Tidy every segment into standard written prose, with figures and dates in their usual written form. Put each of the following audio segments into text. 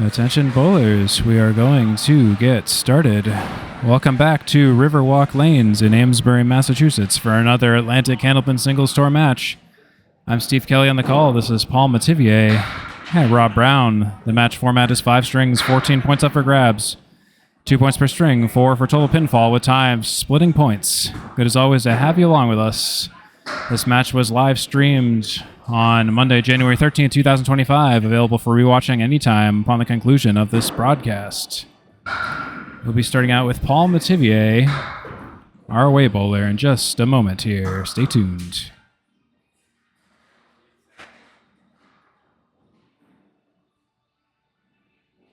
Attention bowlers, we are going to get started. Welcome back to Riverwalk Lanes in Amesbury, Massachusetts for another Atlantic Candlepin Singles Tour match. I'm Steve Kelly on the call. This is Paul Metivier. Hi, Rob Brown. The match format is 5 strings, 14 points up for grabs. 2 points per string, 4 for total pinfall with times splitting points. Good as always to have you along with us. This match was live streamed on Monday, January 13th, 2025, available for rewatching anytime upon the conclusion of this broadcast. We'll be starting out with Paul Metivier, our away bowler, in just a moment here. Stay tuned.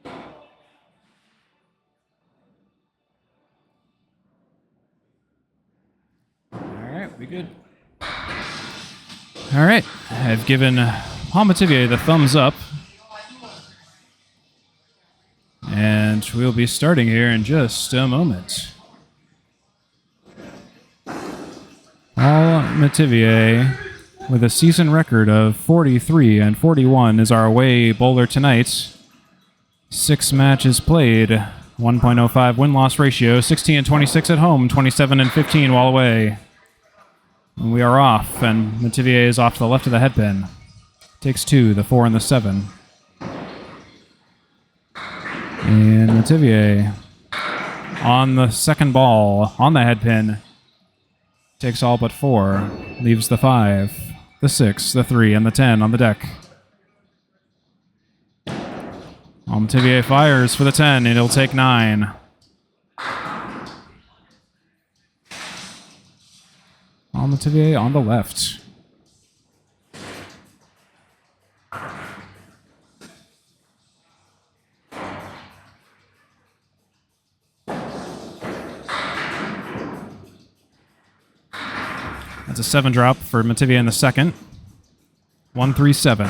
All right, we good? All right, I've given Paul Metivier the thumbs up. And we'll be starting here in just a moment. Paul Metivier, with a season record of 43 and 41, is our away bowler tonight. 6 matches played, 1.05 win-loss ratio, 16 and 26 at home, 27 and 15 while away. And we are off, and Metivier is off to the left of the headpin. Takes 2, the 4 and the 7. And Metivier on the second ball, on the headpin, takes all but 4, leaves the 5, the 6, the 3, and the 10 on the deck. Metivier fires for the 10, and he'll take 9. Metivier on the left. That's a 7 drop for Metivier in the second. 1-3-7.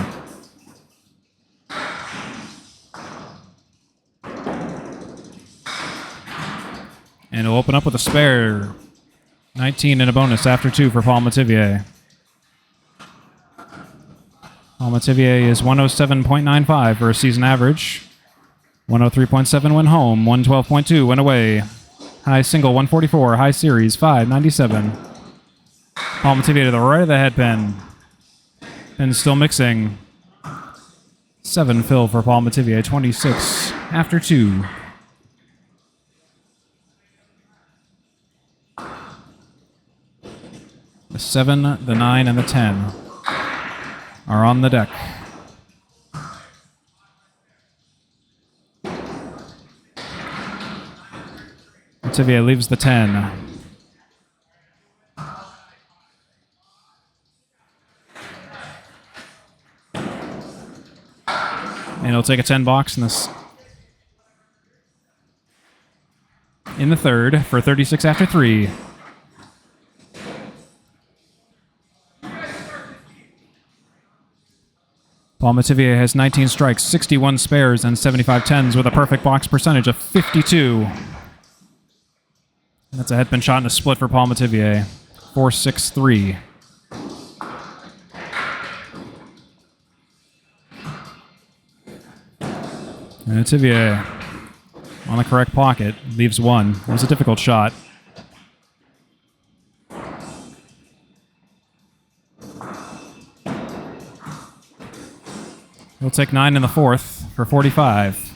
And he'll open up with a spare. 19 and a bonus after 2 for Paul Metivier. Paul Metivier is 107.95 for a season average. 103.7 when home, 112.2 when away. High single 144, high series 597. Paul Metivier to the right of the headpin. And still mixing. 7 fill for Paul Metivier, 26 after 2. The 7, the 9, and the 10 are on the deck. Metivier leaves the 10. And he'll take a 10 box in the third for 36 after 3. Paul Metivier has 19 strikes, 61 spares, and 75 tens with a perfect box percentage of 52. And that's a headpin shot and a split for Paul Metivier. 4-6-3. And Metivier on the correct pocket, leaves 1. It was a difficult shot. He'll take 9 in the fourth for 45.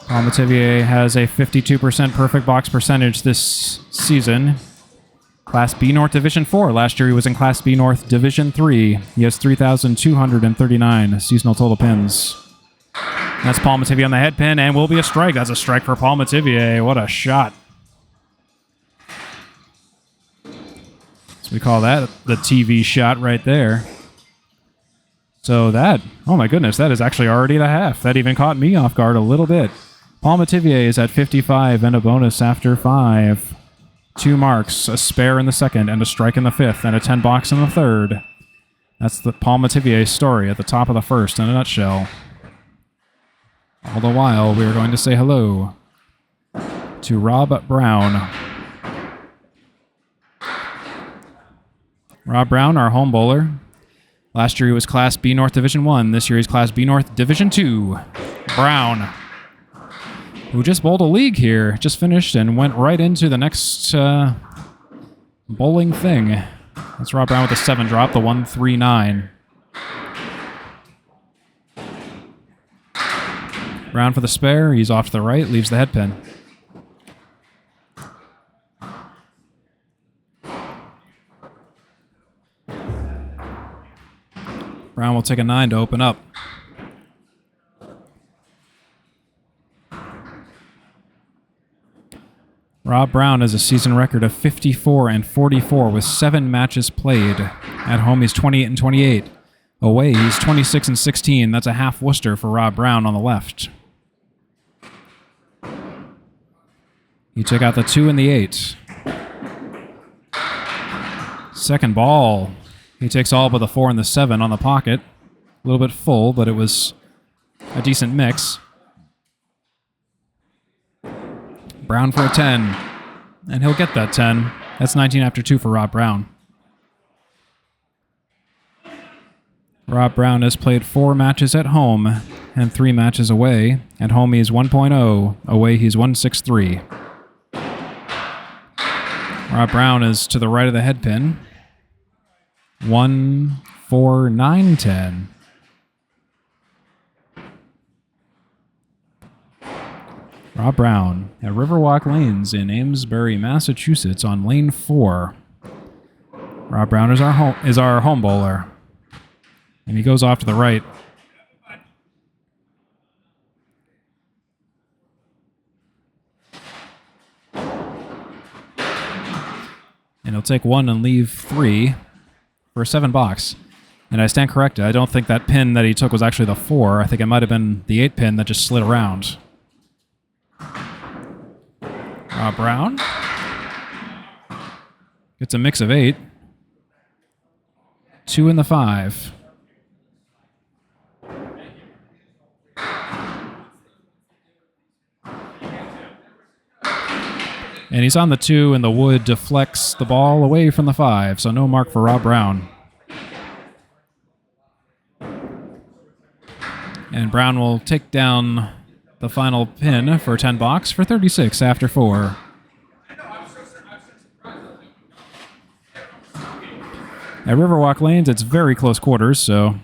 Paul Metivier has a 52% perfect box percentage this season. Class B North Division 4. Last year he was in Class B North Division 3. He has 3,239 seasonal total pins. That's Paul Metivier on the head pin, and will be a strike. That's a strike for Paul Metivier. What a shot. So we call that the TV shot right there. So that, oh my goodness, that is actually already the half. That even caught me off guard a little bit. Paul Metivier is at 55 and a bonus after 5. 2 marks, a spare in the second, and a strike in the 5th, and a 10 box in the 3rd. That's the Paul Metivier story at the top of the 1st in a nutshell. All the while, we are going to say hello to Rob Brown. Rob Brown, our home bowler. Last year he was Class B North Division 1. This year he's Class B North Division 2. Brown, who just bowled a league here, just finished and went right into the next bowling thing. That's Rob Brown with a 7 drop, the 139. Brown for the spare. He's off to the right, leaves the head pin. Brown will take a 9 to open up. Rob Brown has a season record of 54-44 with 7 matches played. At home, he's 28-28. Away, he's 26-16. That's a half Worcester for Rob Brown on the left. He took out the 2 and the 8. Second ball. He takes all but the 4 and the 7 on the pocket. A little bit full, but it was a decent mix. Brown for a 10. And he'll get that 10. That's 19 after 2 for Rob Brown. Rob Brown has played 4 matches at home and 3 matches away. At home he's 1.0. Away he's 163. Rob Brown is to the right of the head pin. 1, 4, 9, 10. Rob Brown at Riverwalk Lanes in Amesbury, Massachusetts on lane 4. Rob Brown is our home bowler. And he goes off to the right. And he'll take 1 and leave 3 for a 7 box. And I stand corrected. I don't think that pin that he took was actually the 4. I think it might have been the 8 pin that just slid around. Rob Brown gets a mix of 8. 2 and the 5. And he's on the 2, and the wood deflects the ball away from the 5, so no mark for Rob Brown. And Brown will take down the final pin for 10 box for 36 after 4. At Riverwalk Lanes, it's very close quarters, so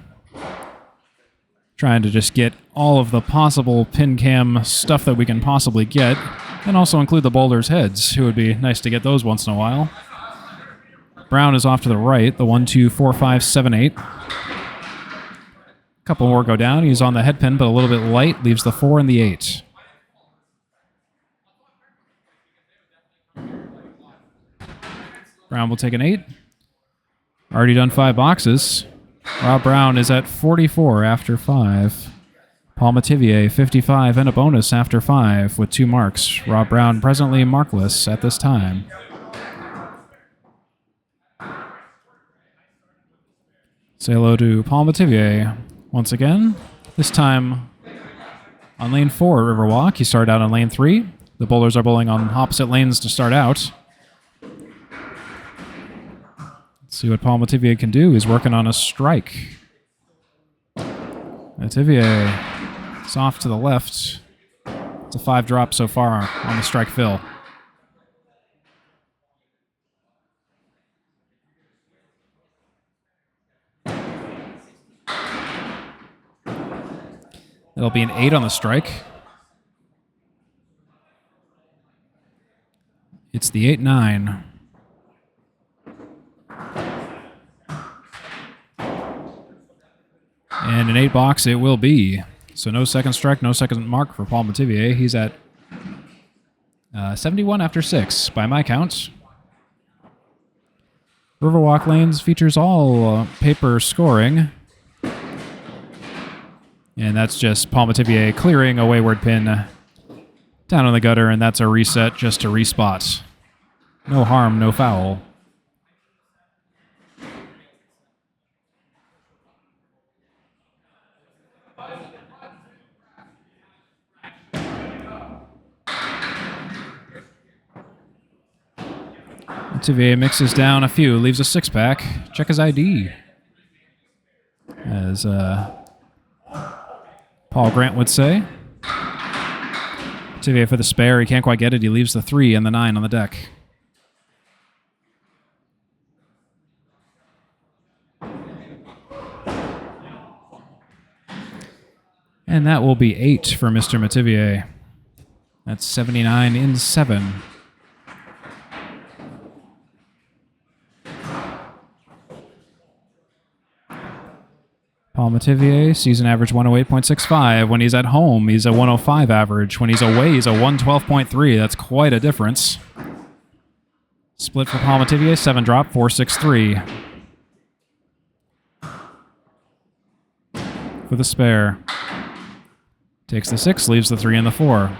trying to just get all of the possible pin cam stuff that we can possibly get, and also include the bowlers' heads, who would be nice to get those once in a while. Brown is off to the right, the 1, 2, 4, 5, 7, 8. Couple more go down. He's on the head pin, but a little bit light. Leaves the 4 and the 8. Brown will take an 8. Already done 5 boxes. Rob Brown is at 44 after 5. Paul Metivier, 55 and a bonus after 5 with 2 marks. Rob Brown presently markless at this time. Say hello to Paul Metivier once again. This time on lane 4 at Riverwalk. He started out on lane 3. The bowlers are bowling on opposite lanes to start out. Let's see what Paul Metivier can do. He's working on a strike. Metivier is off to the left. It's a 5 drop so far on the strike fill. It'll be an 8 on the strike. It's the 8-9. And an 8 box it will be. So no second strike, no second mark for Paul Metivier. He's at 71 after 6 by my count. Riverwalk Lanes features all paper scoring. And that's just Paul Metivier clearing a wayward pin down on the gutter, and that's a reset just to respot. No harm, no foul. Metivier mixes down a few, leaves a 6-pack. Check his ID. as Paul Grant would say. Metivier for the spare. He can't quite get it. He leaves the 3 and the 9 on the deck. And that will be 8 for Mr. Metivier. That's 79 in 7. Paul Metivier, season average 108.65. When he's at home, he's a 105 average. When he's away, he's a 112.3. That's quite a difference. Split for Paul Metivier, 7 drop, 463. For the spare. Takes the 6, leaves the 3 and the 4.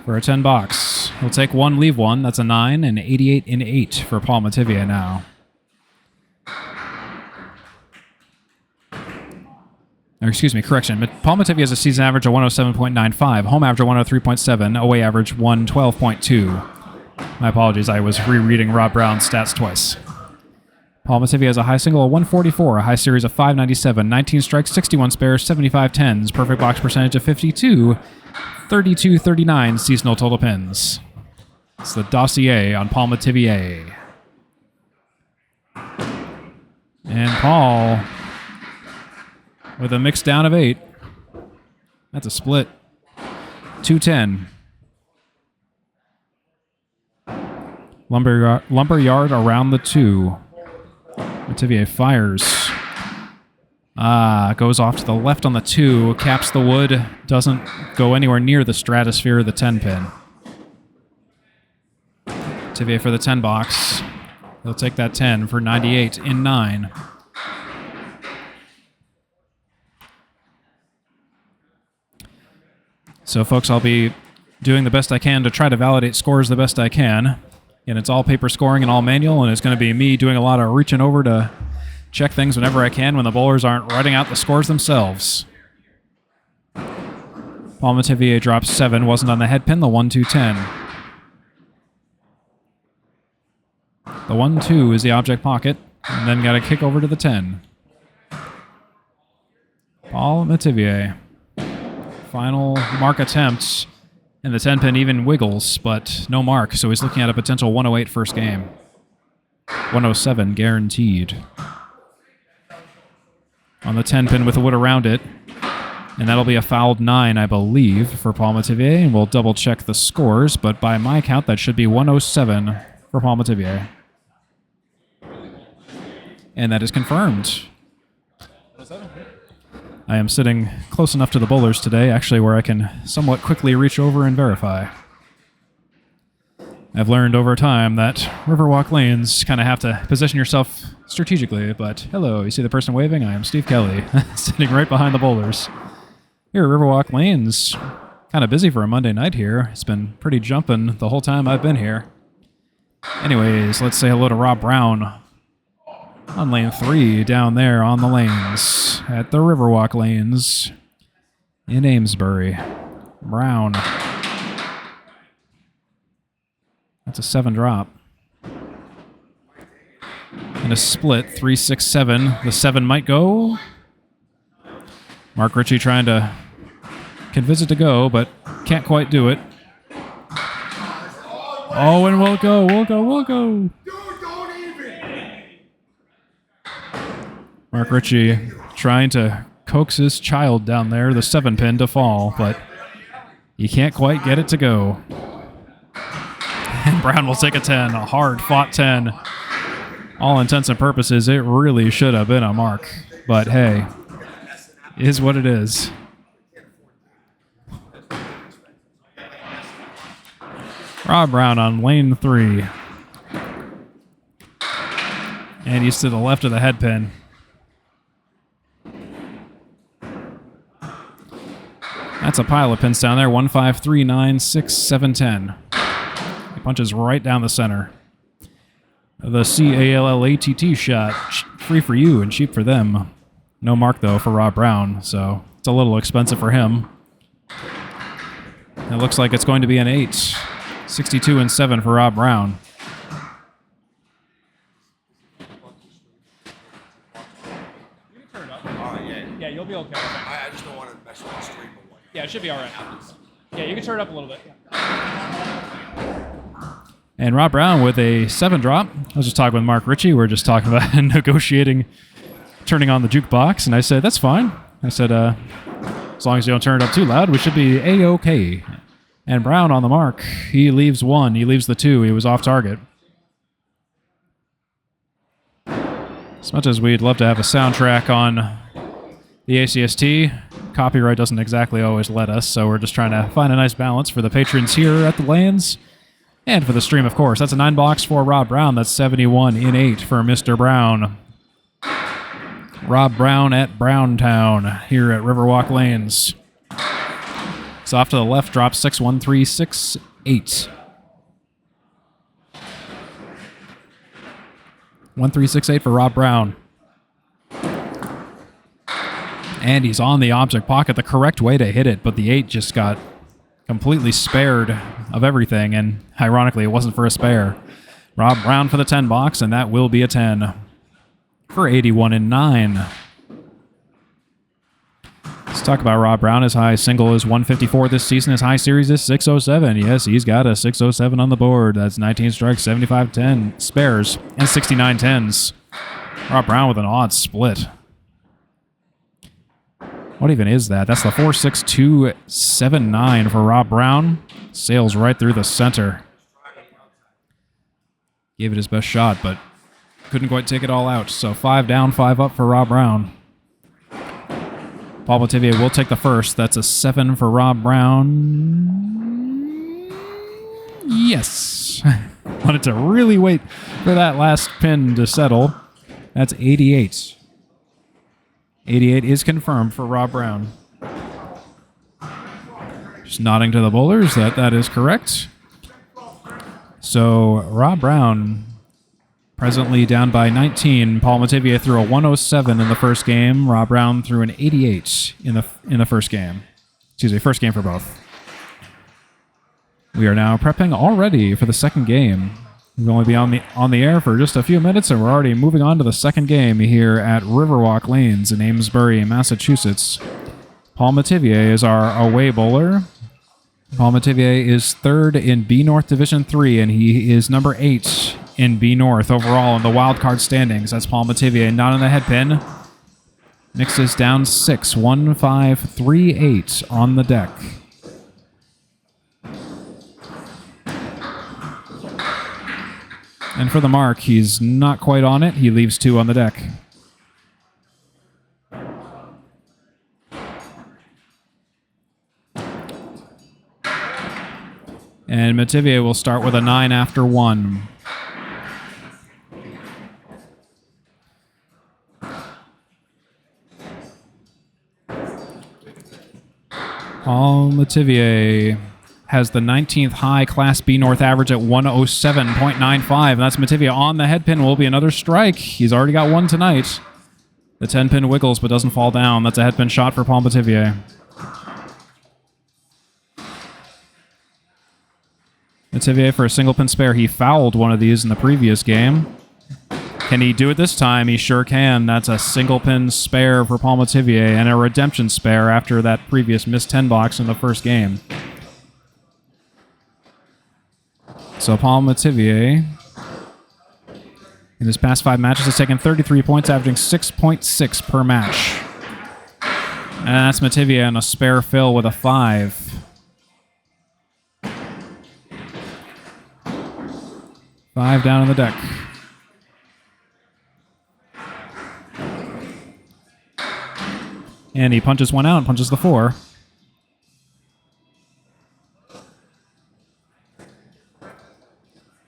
For a 10 box. He'll take 1, leave 1. That's a 9, and 88 in 8 for Paul Metivier now. Or excuse me, correction. Paul Metivier has a season average of 107.95, home average of 103.7, away average 112.2. My apologies, I was rereading Rob Brown's stats twice. Paul Metivier has a high single of 144, a high series of 597, 19 strikes, 61 spares, 75 tens, perfect box percentage of 52, 32-39 seasonal total pins. It's the dossier on Paul Metivier. And Paul with a mix down of 8. That's a split. 210. Lumberyard around the 2. Metivier fires. Goes off to the left on the 2, caps the wood, doesn't go anywhere near the stratosphere of the 10 pin. Metivier for the 10 box. He'll take that 10 for 98 in 9. So, folks, I'll be doing the best I can to try to validate scores the best I can. And it's all paper scoring and all manual, and it's going to be me doing a lot of reaching over to check things whenever I can when the bowlers aren't writing out the scores themselves. Paul Metivier drops 7, wasn't on the head pin, the 1-2-10. The 1-2 is the object pocket, and then got to kick over to the 10. Paul Metivier. Final mark attempt, and the 10 pin even wiggles, but no mark, so he's looking at a potential 108 first game. 107 guaranteed. On the 10 pin with the wood around it, and that'll be a fouled 9, I believe, for Paul Metivier, and we'll double check the scores, but by my count, that should be 107 for Paul Metivier. And that is confirmed. I am sitting close enough to the bowlers today, actually, where I can somewhat quickly reach over and verify. I've learned over time that Riverwalk lanes kind of have to position yourself strategically, but hello, you see the person waving? I am Steve Kelly, sitting right behind the bowlers. Here at Riverwalk lanes, kind of busy for a Monday night here. It's been pretty jumping the whole time I've been here. Anyways, let's say hello to Rob Brown on lane 3 down there on the lanes at the Riverwalk lanes in Amesbury. Brown. That's a 7 drop. And a split, 3-6-7. The 7 might go. Mark Ritchie trying to convince it to go, but can't quite do it. Oh, and we'll go. Mark Ritchie trying to coax his child down there, the 7 pin, to fall, but he can't quite get it to go. And Brown will take a 10, a hard-fought 10. All intents and purposes, it really should have been a mark. But hey, is what it is. Rob Brown on lane 3. And he's to the left of the head pin. That's a pile of pins down there. 1, 5, 3, 9, 6, 7, 10. He punches right down the center. The CALLATT shot. Free for you and cheap for them. No mark, though, for Rob Brown. So It's a little expensive for him. It looks like it's going to be an 8. 62 and 7 for Rob Brown. Yeah, you'll be okay. I just don't want to mess with the stream. Yeah, it should be all right. Yeah, you can turn it up a little bit. And Rob Brown with a 7 drop. I was just talking with Mark Ritchie. We were just talking about negotiating, turning on the jukebox, and I said, that's fine. I said, as long as you don't turn it up too loud, we should be A-OK. And Brown on the mark. He leaves 1. He leaves the 2. He was off target. As much as we'd love to have a soundtrack on the ACST, copyright doesn't exactly always let us, so we're just trying to find a nice balance for the patrons here at the lanes and for the stream, of course. That's a 9 box for Rob Brown. That's 71 in 8 for Mr. Brown. Rob Brown at Browntown here at Riverwalk Lanes. It's off to the left, drop 6, 1, 3, 6, 8. 1, 3, 6, 8 for Rob Brown. And he's on the object pocket, the correct way to hit it, but the 8 just got completely spared of everything, and ironically, it wasn't for a spare. Rob Brown for the 10 box, and that will be a 10 for 81 and 9. Let's talk about Rob Brown. His high single is 154 this season. His high series is 607. Yes, he's got a 607 on the board. That's 19 strikes, 75 10 spares, and 69 10s. Rob Brown with an odd split. What even is that? That's the 4.6279 for Rob Brown. Sails right through the center. Gave it his best shot, but couldn't quite take it all out. So 5 down, 5 up for Rob Brown. Paul Metivier will take the first. That's a 7 for Rob Brown. Yes. Wanted to really wait for that last pin to settle. That's 88. 88 is confirmed for Rob Brown. Just nodding to the bowlers that that is correct. So Rob Brown presently down by 19. Paul Metivier threw a 107 in the first game. Rob Brown threw an 88 in the first game. Excuse me, first game for both. We are now prepping already for the second game. We'll only be on the air for just a few minutes, and we're already moving on to the second game here at Riverwalk Lanes in Amesbury, Massachusetts. Paul Metivier is our away bowler. Paul Metivier is 3rd in B North Division 3, and he is number 8 in B North overall in the wildcard standings. That's Paul Metivier, not in the headpin. Mixes down 6, 1, 5, 3, 8 on the deck. And for the mark, he's not quite on it. He leaves 2 on the deck. And Metivier will start with a 9 after 1. Paul Metivier has the 19th high Class B North average at 107.95. And that's Metivier on the headpin. Will be another strike. He's already got 1 tonight. The 10-pin wiggles but doesn't fall down. That's a headpin shot for Paul Metivier. Metivier for a single pin spare. He fouled one of these in the previous game. Can he do it this time? He sure can. That's a single pin spare for Paul Metivier and a redemption spare after that previous missed 10 box in the first game. So Paul Metivier, in his past 5 matches, has taken 33 points, averaging 6.6 per match. And that's Metivier on a spare fill with a 5. 5 down on the deck. And he punches 1 out and punches the 4.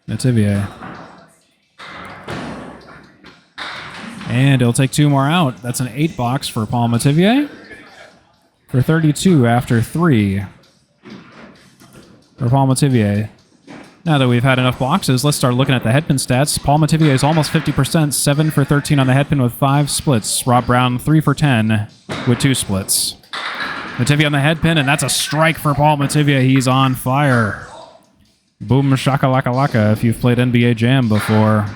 Metivier. And he'll take 2 more out. That's an 8 box for Paul Metivier. For 32 after 3. For Paul Metivier. Now that we've had enough boxes, let's start looking at the headpin stats. Paul Metivier is almost 50%, 7 for 13 on the headpin with 5 splits. Rob Brown, 3 for 10 with 2 splits. Metivier on the head pin, and that's a strike for Paul Metivier. He's on fire. Boom shakalaka if you've played NBA Jam before.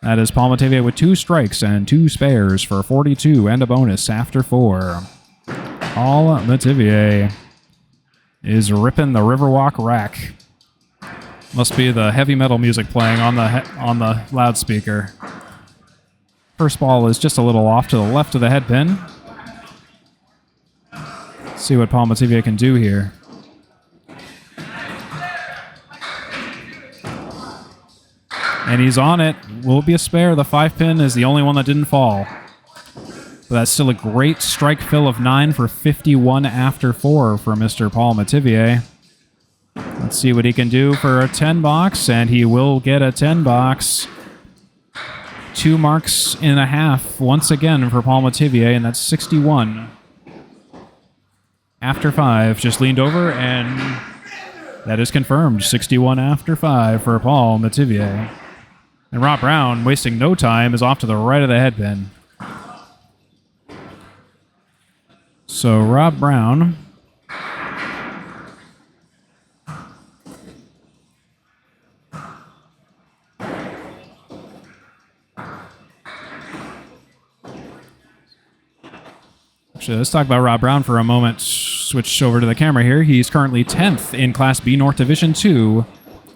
That is Paul Metivier with 2 strikes and 2 spares for 42 and a bonus after 4. Paul Metivier is ripping the Riverwalk rack. Must be the heavy metal music playing on the loudspeaker. First ball is just a little off to the left of the head pin. Let's see what Paul Metivier can do here. And he's on it. Will it be a spare? The 5 pin is the only one that didn't fall. But that's still a great strike fill of 9 for 51 after 4 for Mr. Paul Metivier. Let's see what he can do for a 10 box, and he will get a 10 box. 2 marks and a half once again for Paul Metivier, and that's 61. After 5, just leaned over, and that is confirmed. 61 after 5 for Paul Metivier. And Rob Brown, wasting no time, is off to the right of the head pin. So Rob Brown actually, let's talk about Rob Brown for a moment. Switch over to the camera here. He's currently 10th in Class B North Division 2.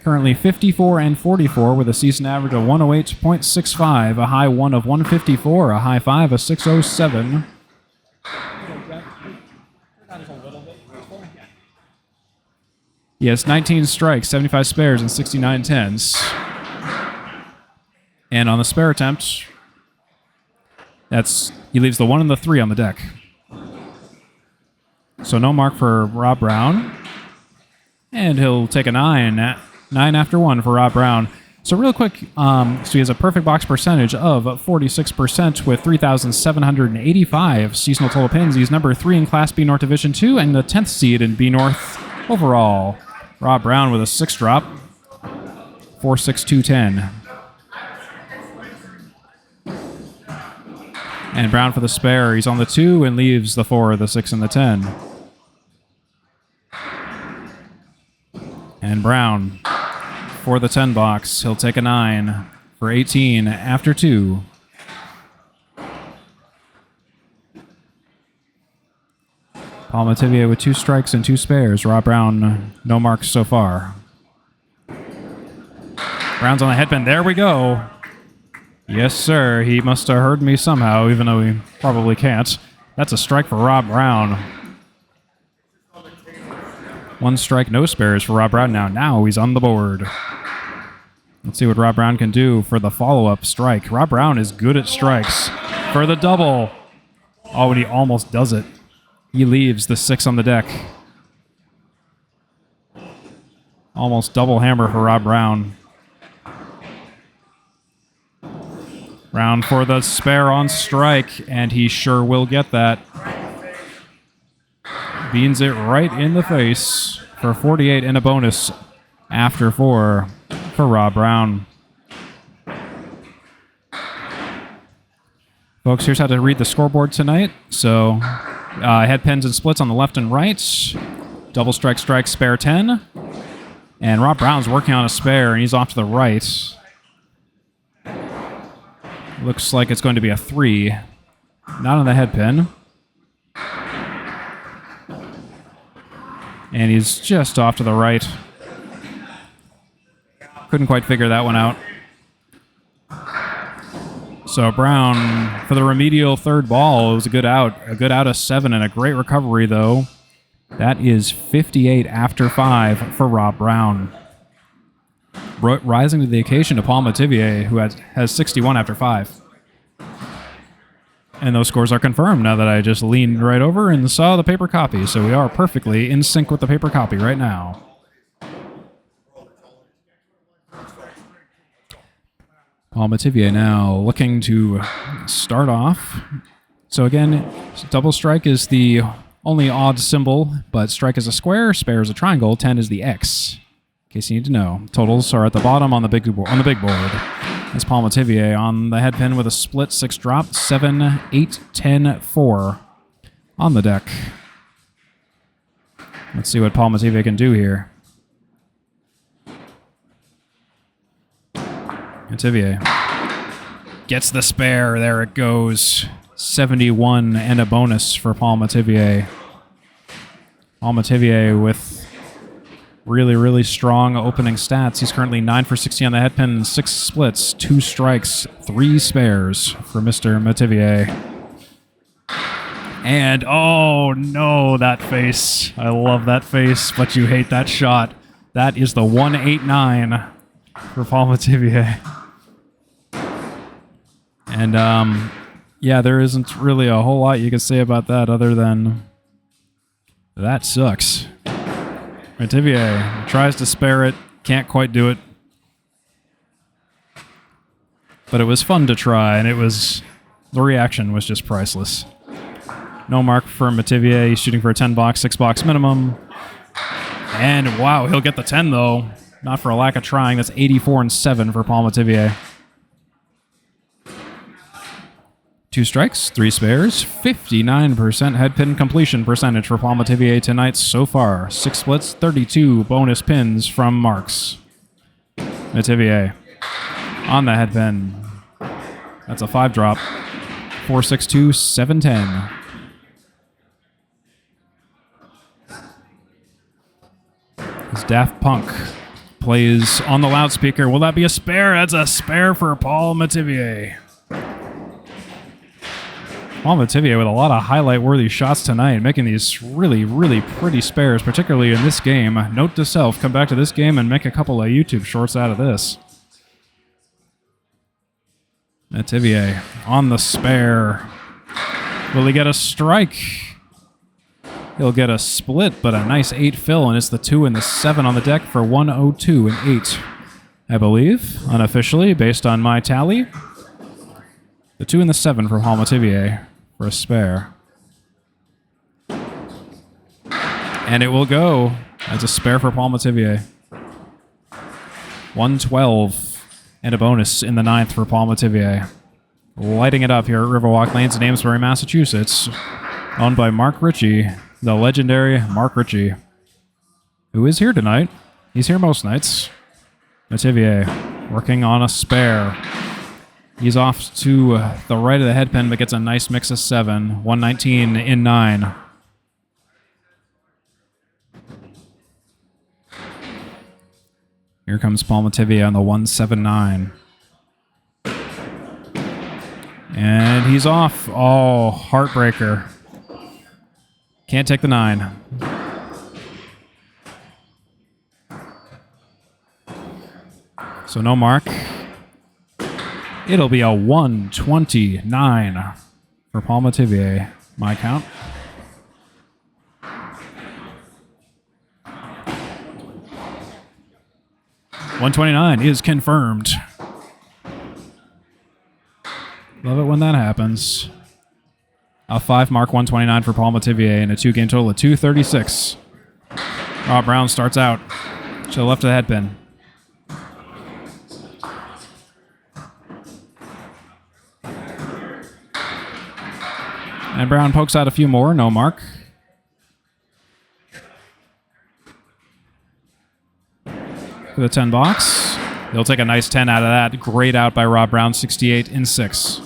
Currently 54 and 44 with a season average of 108.65, a high 1 of 154, a high 5 of 607. He has 19 strikes, 75 spares, and 69 tens. And on the spare attempt, he leaves the 1 and the 3 on the deck. So no mark for Rob Brown. And he'll take a 9. 9 after 1 for Rob Brown. So real quick, so he has a perfect box percentage of 46% with 3,785 seasonal total pins. He's number 3 in Class B North Division 2 and the 10th seed in B North overall. Rob Brown with a 6 drop, 4.6210. And Brown for the spare. He's on the 2 and leaves the 4, the 6, and the 10. And Brown for the 10 box. He'll take a 9 for 18 after 2. Paul Metivier with 2 strikes and 2 spares. Rob Brown, no marks so far. Brown's on the headpin. There we go. Yes, sir. He must have heard me somehow, even though he probably can't. That's a strike for Rob Brown. 1 strike, no spares for Rob Brown now. Now he's on the board. Let's see what Rob Brown can do for the follow-up strike. Rob Brown is good at strikes. For the double. Oh, and he almost does it. He leaves the 6 on the deck. Almost double hammer for Rob Brown. Brown for the spare on strike, and he sure will get that. Beans it right in the face for 48 and a bonus after 4 for Rob Brown. Folks, here's how to read the scoreboard tonight. So, head pins and splits on the left and right. Double strike, strike, spare 10. And Rob Brown's working on a spare, and he's off to the right. Looks like it's going to be a 3. Not on the head pin. And he's just off to the right. Couldn't quite figure that one out. So Brown for the remedial 3rd ball. It was a good out. A good out of 7 and a great recovery, though. That is 58 after 5 for Rob Brown. Rising to the occasion to Paul Metivier, who has 61 after 5. And those scores are confirmed now that I just leaned right over and saw the paper copy. So we are perfectly in sync with the paper copy right now. Paul Metivier now looking to start off. So again, double strike is the only odd symbol, but strike is a square, spare is a triangle, 10 is the X. In case you need to know. Totals are at the bottom on the big board. That's Paul Metivier on the head pin with a split 6 drop, 7, 8, 10, 4 on the deck. Let's see what Paul Metivier can do here. Metivier gets the spare. There it goes. 71 and a bonus for Paul Metivier. Paul Metivier with really, really strong opening stats. He's currently 9 for 60 on the head pin, 6 splits, 2 strikes, 3 spares for Mr. Metivier. And, oh no, that face. I love that face, but you hate that shot. That is the 189 for Paul Metivier. And, yeah, there isn't really a whole lot you can say about that other than that sucks. Metivier tries to spare it, can't quite do it. But it was fun to try, and the reaction was just priceless. No mark for Metivier. He's shooting for a 10 box, 6 box minimum. And wow, he'll get the 10 though. Not for a lack of trying. That's 84 and 7 for Paul Metivier. 2 strikes, 3 spares, 59% head pin completion percentage for Paul Metivier tonight so far. 6 splits, 32 bonus pins from marks. Metivier on the head pin. That's a 5 drop. 4-6-2, 7-10. As Daft Punk plays on the loudspeaker. Will that be a spare? That's a spare for Paul Metivier. Paul Metivier with a lot of highlight-worthy shots tonight, making these really, really pretty spares, particularly in this game. Note to self, come back to this game and make a couple of YouTube shorts out of this. Metivier on the spare. Will he get a strike? He'll get a split, but a nice 8 fill, and it's the 2 and the 7 on the deck for 102 and 8. I believe, unofficially, based on my tally. The 2 and the 7 for Paul Metivier for a spare. And it will go as a spare for Paul Metivier. 112 and a bonus in the 9th for Paul Metivier. Lighting it up here at Riverwalk Lanes in Amesbury, Massachusetts. Owned by Mark Ritchie, the legendary Mark Ritchie, who is here tonight. He's here most nights. Metivier working on a spare. He's off to the right of the head pin, but gets a nice mix of 7. 119 in 9. Here comes Paul Metivier on the 179. And he's off. Oh, heartbreaker. Can't take the 9. So no mark. It'll be a 129 for Paul Metivier. My count. $129 is confirmed. Love it when that happens. A 5 mark 129 for Paul Metivier and a 2-game total of 236. Rob Brown starts out to the left of the head pin. And Brown pokes out a few more, no mark. For the 10 box. He'll take a nice 10 out of that. Great out by Rob Brown, 68 in 6.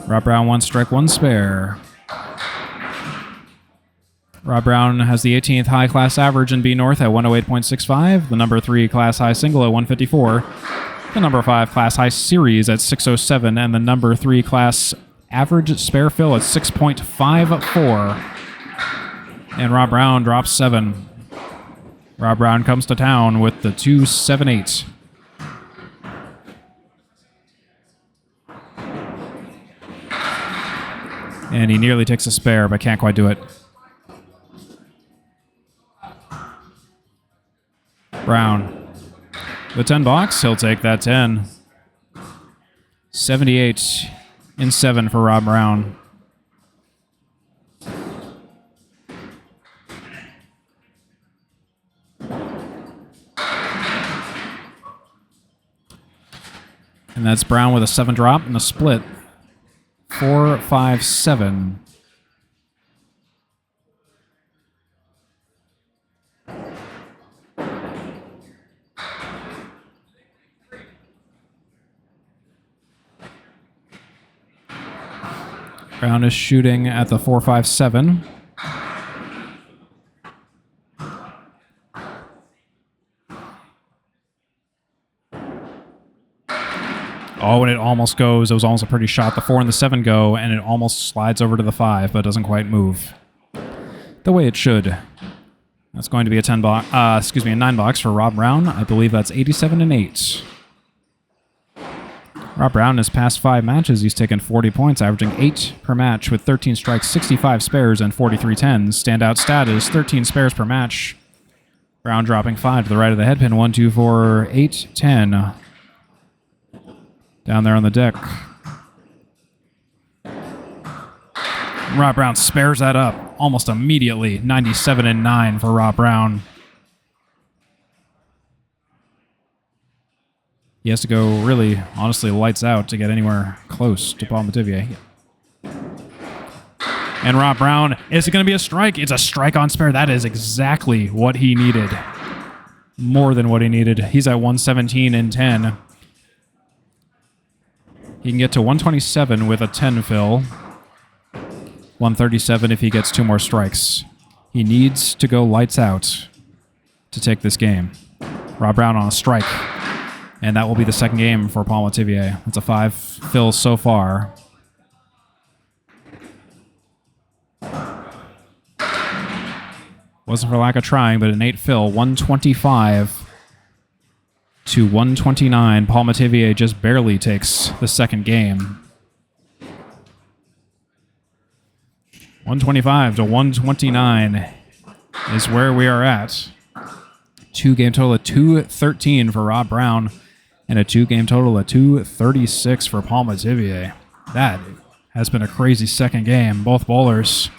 Rob Brown, 1 strike, 1 spare. Rob Brown has the 18th high class average in B North at 108.65, the number 3 class high single at 154, the number 5 class high series at 607, and the number 3 class average spare fill at 6.54. And Rob Brown drops 7. Rob Brown comes to town with the 278. And he nearly takes a spare, but can't quite do it. Brown. The 10 box, he'll take that 10. 78 in 7 for Rob Brown. And that's Brown with a 7 drop and a split. 4, 5, 7. Brown is shooting at the 4, 5, 7. Oh, and it almost goes. It was almost a pretty shot. The 4 and the 7 go, and it almost slides over to the 5, but doesn't quite move the way it should. That's going to be a 10 box. A 9 box for Rob Brown. I believe that's 87 and 8. Rob Brown, in his past 5 matches, he's taken 40 points, averaging 8 per match with 13 strikes, 65 spares, and 43 tens. Standout stat is 13 spares per match. Brown dropping 5 to the right of the headpin. 1, 2, 4, 8, 10. Down there on the deck. Rob Brown spares that up almost immediately. 97 and 9 for Rob Brown. He has to go really, honestly, lights out to get anywhere close to Paul Metivier. And Rob Brown, is it going to be a strike? It's a strike on spare. That is exactly what he needed. More than what he needed. He's at 117 and 10. He can get to 127 with a 10 fill. 137 if he gets 2 more strikes. He needs to go lights out to take this game. Rob Brown on a strike. And that will be the second game for Paul Metivier. It's a 5 fill so far. Wasn't for lack of trying, but an 8 fill. 125 to 129. Paul Metivier just barely takes the second game. 125 to 129 is where we are at. 2-game total of 213 for Rob Brown and a 2-game total of 236 for Paul Metivier. That has been a crazy second game. Both bowlers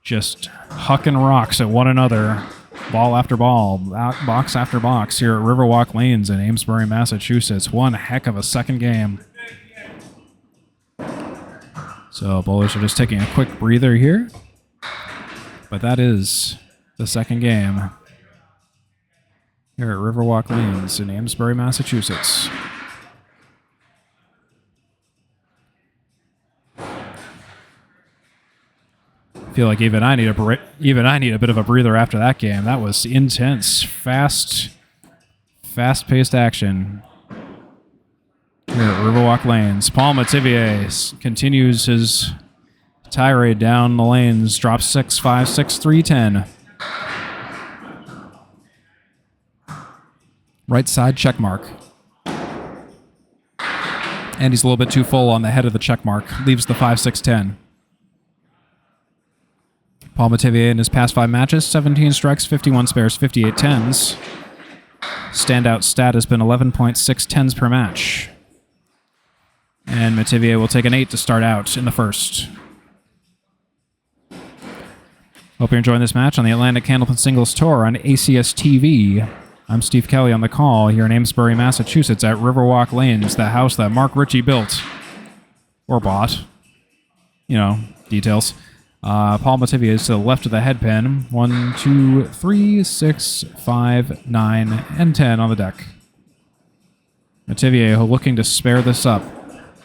just hucking rocks at one another. Ball after ball, box after box here at Riverwalk Lanes in Amesbury, Massachusetts. One heck of a second game. So bowlers are just taking a quick breather here. But that is the second game here at Riverwalk Lanes in Amesbury, Massachusetts. I feel like even I need a bit of a breather after that game. That was intense, fast-paced action here at Riverwalk Lanes. Paul Metivier continues his tirade down the lanes. Drops 6, 5, 6, 3, 10. Right side check mark. And he's a little bit too full on the head of the check mark. Leaves the 5, 6, 10. Paul Metivier in his past 5 matches, 17 strikes, 51 spares, 58 tens. Standout stat has been 11.6 tens per match. And Metivier will take an 8 to start out in the first. Hope you're enjoying this match on the Atlantic Candlepin Singles Tour on ACST TV. I'm Steve Kelly on the call here in Amesbury, Massachusetts at Riverwalk Lanes, the house that Mark Ritchie built. Or bought. You know, details. Paul Metivier is to the left of the headpin. 1, 2, 3, 6, 5, 9, and 10 on the deck. Metivier looking to spare this up.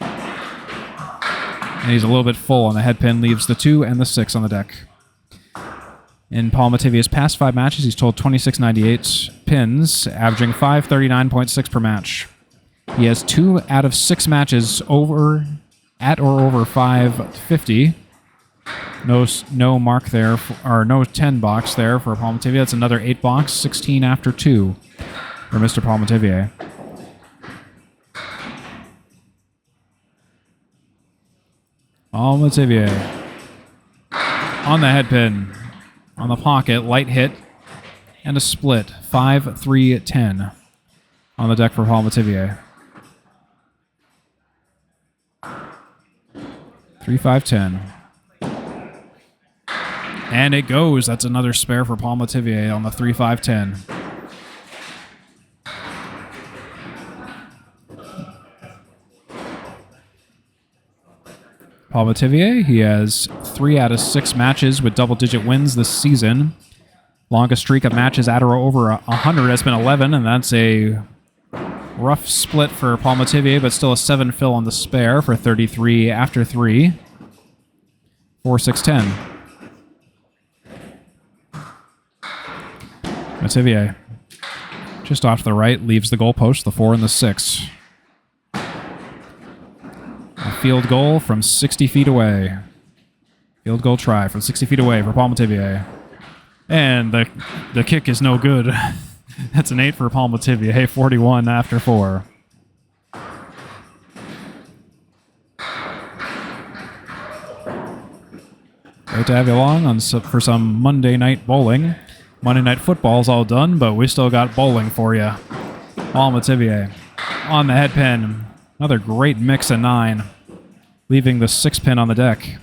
And he's a little bit full on the headpin, leaves the 2 and the 6 on the deck. In Paul Metivier's past 5 matches, he's told 26.98 pins, averaging 539.6 per match. He has 2 out of 6 matches at or over 550. No mark there, or no 10 box there for Paul Metivier. That's another 8 box, 16 after 2 for Mr. Paul Metivier. Paul Metivier on the headpin, on the pocket, light hit, and a split. 5, 3, 10 on the deck for Paul Metivier. 3, 5, 10. And it goes. That's another spare for Paul Metivier on the 3, 5, 10. Paul Metivier, he has 3 out of 6 matches with double-digit wins this season. Longest streak of matches at or over 100 has been 11, and that's a rough split for Paul Metivier, but still a 7 fill on the spare for 33 after 3. 4-6-10. Metivier, just off to the right, leaves the goalpost, the 4 and the 6. A field goal from 60 feet away. Field goal try from 60 feet away for Paul Metivier. And the kick is no good. That's an 8 for Paul Metivier, 41 after 4. Great to have you along for some Monday night bowling. Monday night football's all done, but we still got bowling for you. Paul Metivier on the head pin. Another great mix of 9, leaving the 6 pin on the deck.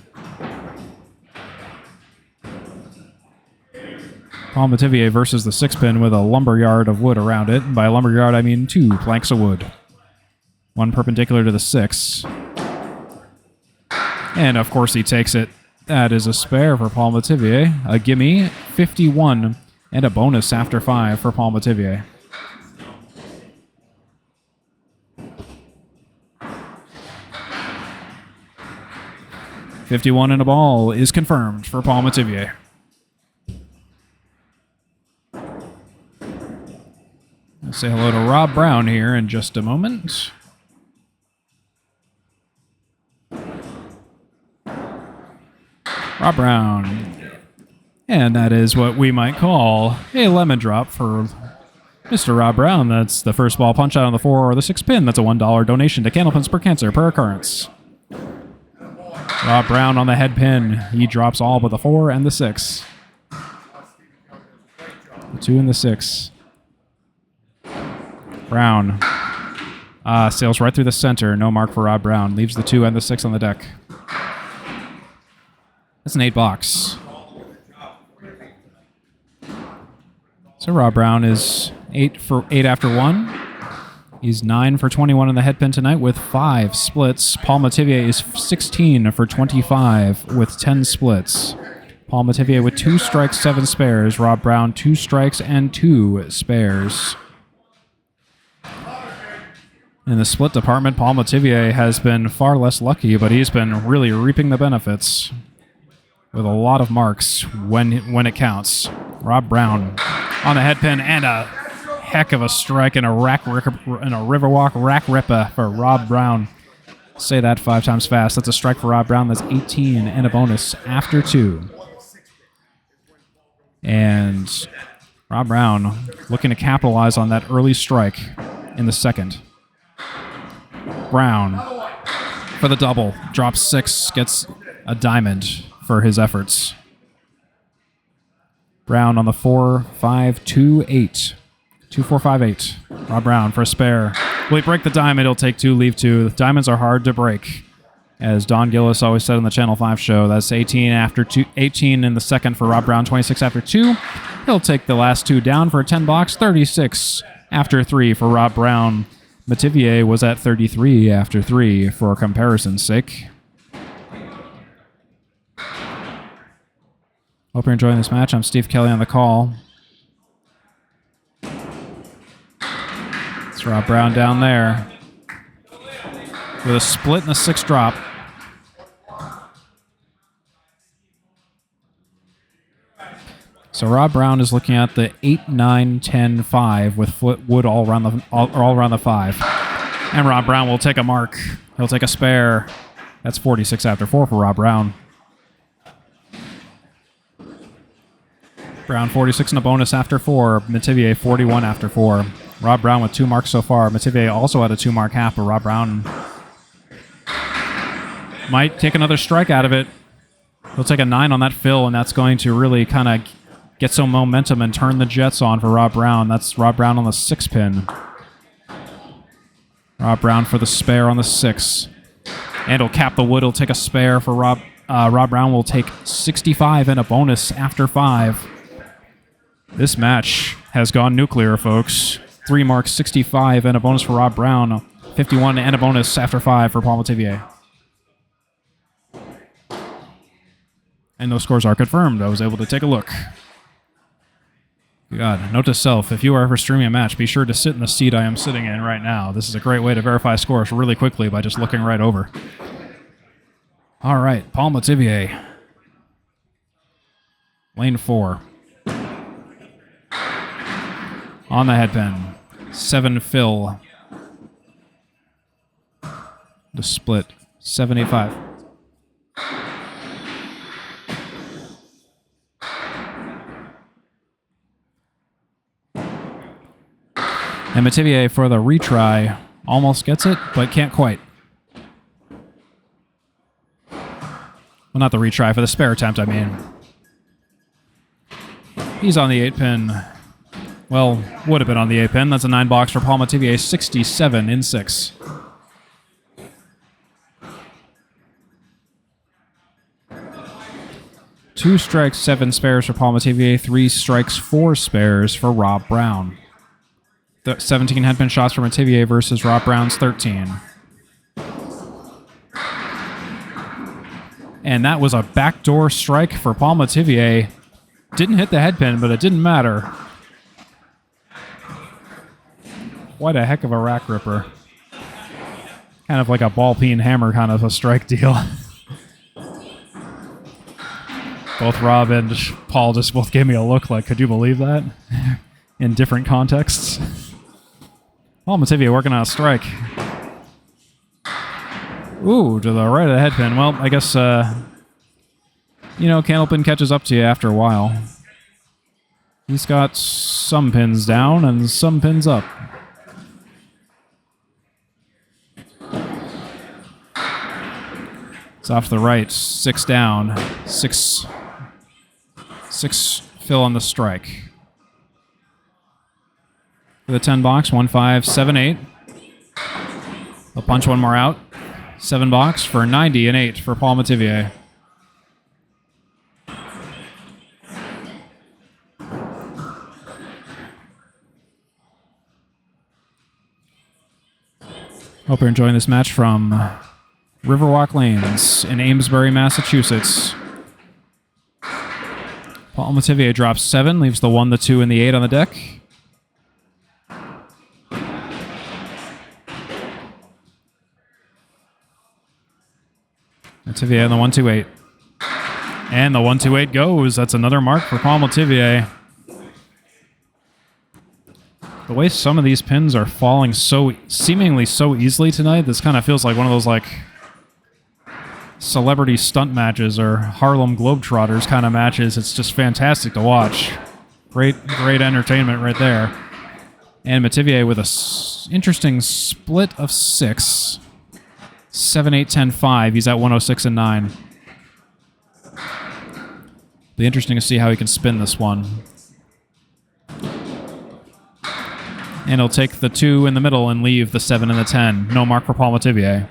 Paul Metivier versus the 6 pin with a lumberyard of wood around it. And by a lumberyard, I mean 2 planks of wood. 1 perpendicular to the 6. And of course he takes it. That is a spare for Paul Metivier. A gimme, 51, and a bonus after 5 for Paul Metivier. $51 and a ball is confirmed for Paul Metivier. I'll say hello to Rob Brown here in just a moment. Rob Brown. And that is what we might call a lemon drop for Mr. Rob Brown. That's the first ball punch out on the 4 or the 6 pin. That's a $1 donation to Candlepins per Cancer per occurrence. Rob Brown on the head pin. He drops all but the 4 and the 6. The 2 and the 6. Brown. Sails right through the center. No mark for Rob Brown. Leaves the 2 and the 6 on the deck. That's an 8 box. So Rob Brown is 8 after 1. He's 9 for 21 on the head pin tonight with 5 splits. Paul Metivier is 16 for 25 with 10 splits. Paul Metivier with 2 strikes, 7 spares. Rob Brown, 2 strikes and 2 spares. In the split department, Paul Metivier has been far less lucky, but he's been really reaping the benefits with a lot of marks when it counts. Rob Brown on the head pin and a heck of a strike and a Riverwalk rack ripper for Rob Brown. Say that 5 times fast. That's a strike for Rob Brown. That's 18 and a bonus after 2. And Rob Brown looking to capitalize on that early strike in the second. Brown for the double. Drops 6, gets a diamond for his efforts. Brown on the 4, 5, 2, 8. 2, 4, 5, 8. Rob Brown for a spare. Will he break the diamond? He'll take 2, leave 2. The diamonds are hard to break. As Don Gillis always said on the Channel 5 show, that's 18 after 2, 18 in the second for Rob Brown, 26 after 2. He'll take the last 2 down for a 10 box, 36 after 3 for Rob Brown. Metivier was at 33 after 3 for comparison's sake. Hope you're enjoying this match. I'm Steve Kelly on the call. It's Rob Brown down there with a split and a 6 drop. So Rob Brown is looking at the 8, 9, 10, 5 with wood all around the 5. And Rob Brown will take a mark. He'll take a spare. That's 46 after 4 for Rob Brown. Brown 46 and a bonus after 4. Metivier 41 after 4. Rob Brown with 2 marks so far. Metivier also had a 2-mark half, but Rob Brown might take another strike out of it. He'll take a 9 on that fill, and that's going to really kind of get some momentum and turn the Jets on for Rob Brown. That's Rob Brown on the 6 pin. Rob Brown for the spare on the 6. And he'll cap the wood. He'll take a spare for Rob. Rob Brown will take 65 and a bonus after 5. This match has gone nuclear, folks. 3 marks, 65 and a bonus for Rob Brown. 51 and a bonus after 5 for Paul Metivier. And those scores are confirmed. I was able to take a look. God, note to self, if you are ever streaming a match, be sure to sit in the seat I am sitting in right now. This is a great way to verify scores really quickly by just looking right over. All right, Paul Metivier. Lane 4. On the headpin. 7 fill. The split. 785. And Metivier for the retry almost gets it, but can't quite. Well, not the retry, for the spare attempt, I mean. He's on the 8-pin. Well, would have been on the 8-pin. That's a 9-box for Paul Metivier, 67 in 6. Two strikes, 7 spares for Paul Metivier. 3 strikes, 4 spares for Rob Brown. 17 headpin shots for Metivier versus Rob Brown's 13. And that was a backdoor strike for Paul Metivier. Didn't hit the headpin, but it didn't matter. What a heck of a rack ripper. Kind of like a ball peen hammer kind of a strike deal. Both Rob and Paul just both gave me a look like, could you believe that? In different contexts. Paul Metivier working on a strike. Ooh, to the right of the headpin. Well, I guess, Candlepin catches up to you after a while. He's got some pins down and some pins up. It's off to the right. 6 down. 6 fill on the strike. For the 10 box, 1, 5, 7, 8. He'll punch one more out. 7 box for 90 and 8 for Paul Metivier. Hope you're enjoying this match from Riverwalk Lanes in Amesbury, Massachusetts. Paul Metivier drops 7, leaves the 1, the 2, and the 8 on the deck. Metivier and the 1, 2, 8. And the 1, 2, 8 goes. That's another mark for Paul Metivier. The way some of these pins are falling seemingly so easily tonight, this kind of feels like one of those celebrity stunt matches or Harlem Globetrotters kind of matches. It's just fantastic to watch. Great entertainment right there. And Metivier with a interesting split of 6. 7, 8, 10, 5. He's at 106 and 9. Be interesting to see how he can spin this one. And he'll take the 2 in the middle and leave the 7 and the 10. No mark for Paul Metivier.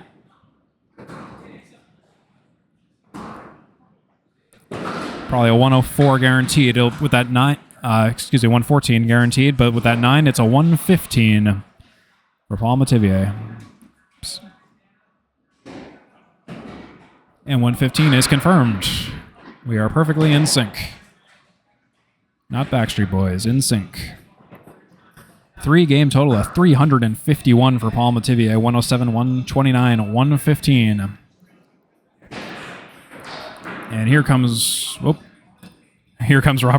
Probably a 104 guaranteed. With that 9, 114 guaranteed, but with that 9, it's a 115 for Paul Metivier. And 115 is confirmed. We are perfectly in sync. Not Backstreet Boys, in sync. 3 game total of 351 for Paul Metivier, 107, 129, 115. And here comes Rob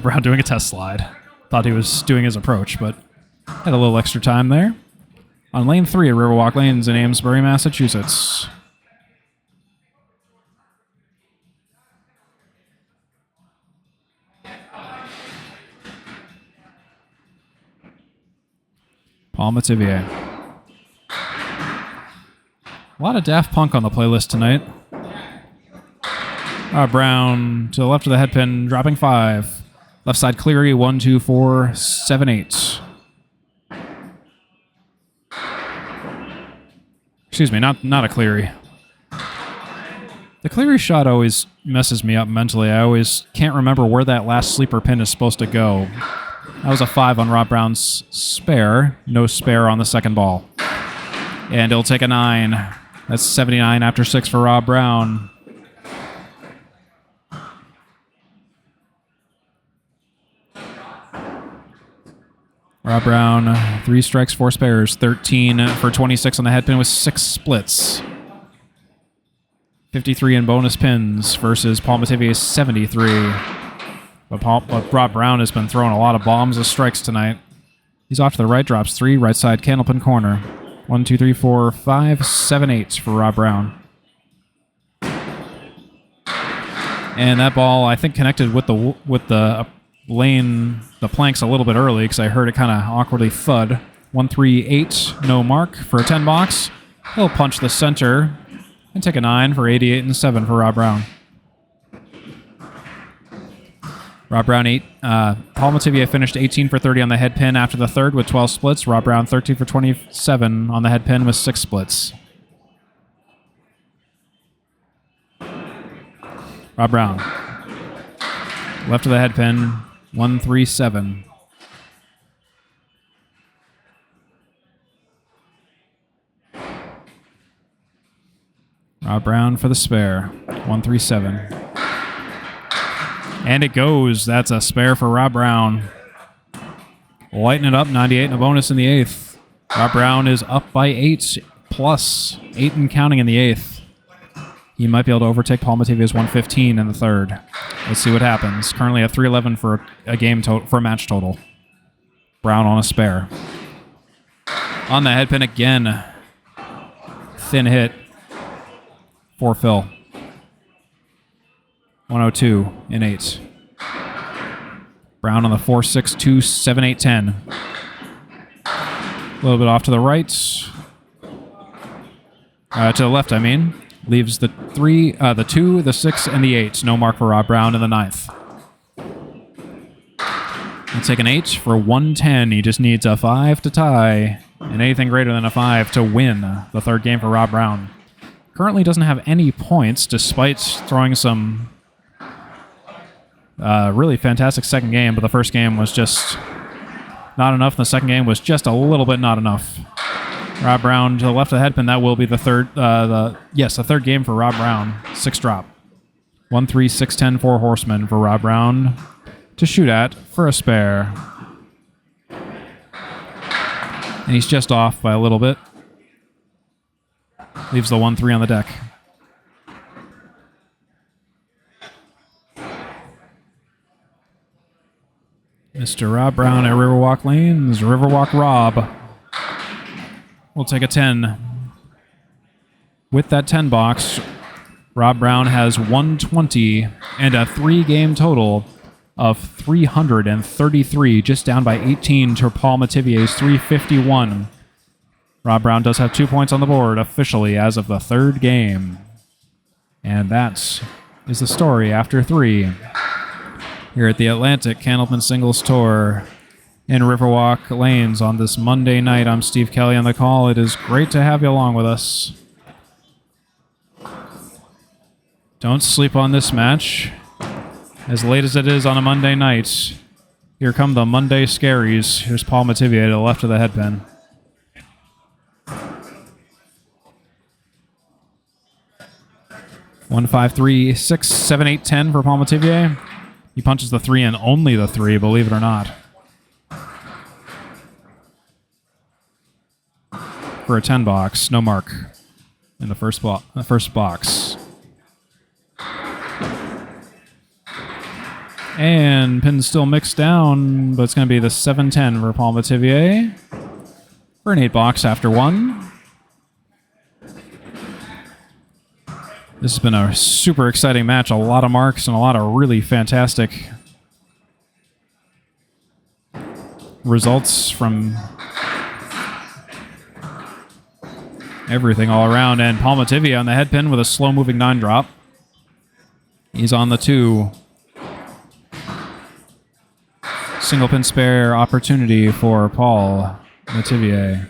Brown doing a test slide. Thought he was doing his approach, but had a little extra time there. On lane 3 at Riverwalk Lanes in Amesbury, Massachusetts. Paul Metivier. A lot of Daft Punk on the playlist tonight. Brown to the left of the headpin, dropping 5. Left side Cleary, 1, 2, 4, 7, 8. Excuse me, not a Cleary. The Cleary shot always messes me up mentally. I always can't remember where that last sleeper pin is supposed to go. That was a 5 on Rob Brown's spare. No spare on the second ball. And he'll take a 9. That's 79 after 6 for Rob Brown. Rob Brown, 3 strikes, 4 spares, 13 for 26 on the head pin with 6 splits. 53 in bonus pins versus Paul Metivier's 73. But Rob Brown has been throwing a lot of bombs as strikes tonight. He's off to the right, drops 3, right side Candlepin corner. 1, 2, 3, 4, 5, 7, 8 for Rob Brown. And that ball, I think, connected with the lane, the planks a little bit early because I heard it kind of awkwardly thud. 1, 3, 8, no mark for a 10 box. He'll punch the center and take a 9 for 88 and 7 for Rob Brown. Rob Brown 8. Paul Metivier finished 18 for 30 on the head pin after the third with 12 splits. Rob Brown 13 for 27 on the head pin with 6 splits. Rob Brown. Left of the head pin, 1, 3, 7. Rob Brown for the spare, 1, 3, 7. And it goes. That's a spare for Rob Brown. Lighten it up, 98 and a bonus in the 8th. Rob Brown is up by 8 plus 8 and counting in the 8th. He might be able to overtake Paul Metivier's 115 in the 3rd. Let's see what happens. Currently at 311 for a game for a match total. Brown on a spare. On the head pin again. Thin hit for Phil. 102 in 8. Brown on the 4, 6, 2, 7, 8, 10. A little bit off to the right. To the left, I mean. Leaves the 3, the 2, the 6, and the 8. No mark for Rob Brown in the 9th. He'll take an 8 for 110. He just needs a 5 to tie, and anything greater than a 5 to win the 3rd game for Rob Brown. Currently doesn't have any points, despite throwing some really fantastic second game, but the first game was just not enough, and the second game was just a little bit not enough. Rob Brown to the left of the head pin. That will be the third, the third game for Rob Brown. 6 drop. 1, 3, 6, 10, 4 horsemen for Rob Brown to shoot at for a spare. And he's just off by a little bit. Leaves the 1, 3 on the deck. Mr. Rob Brown at Riverwalk Lanes. Riverwalk Rob. We'll take a 10. With that 10 box, Rob Brown has 120 and a 3-game total of 333, just down by 18 to Paul Metivier's 351. Rob Brown does have 2 points on the board officially as of the 3rd game. And that is the story after 3 here at the Atlantic Candlepin Singles Tour in Riverwalk Lanes on this Monday night. I'm Steve Kelly on the call. It is great to have you along with us. Don't sleep on this match. As late as it is on a Monday night, here come the Monday scaries. Here's Paul Metivier to the left of the head pin. One, 5, 3, 6, 7, 8, 10 for Paul Metivier. He punches the 3 and only the 3, believe it or not. For a 10 box, no mark in the first box. And pin's still mixed down, but it's going to be the 7-10 for Paul Metivier. For an 8 box after 1. This has been a super exciting match. A lot of marks and a lot of really fantastic results from everything all around. And Paul Metivier on the head pin with a slow-moving 9 drop. He's on the 2. Single pin spare opportunity for Paul Metivier.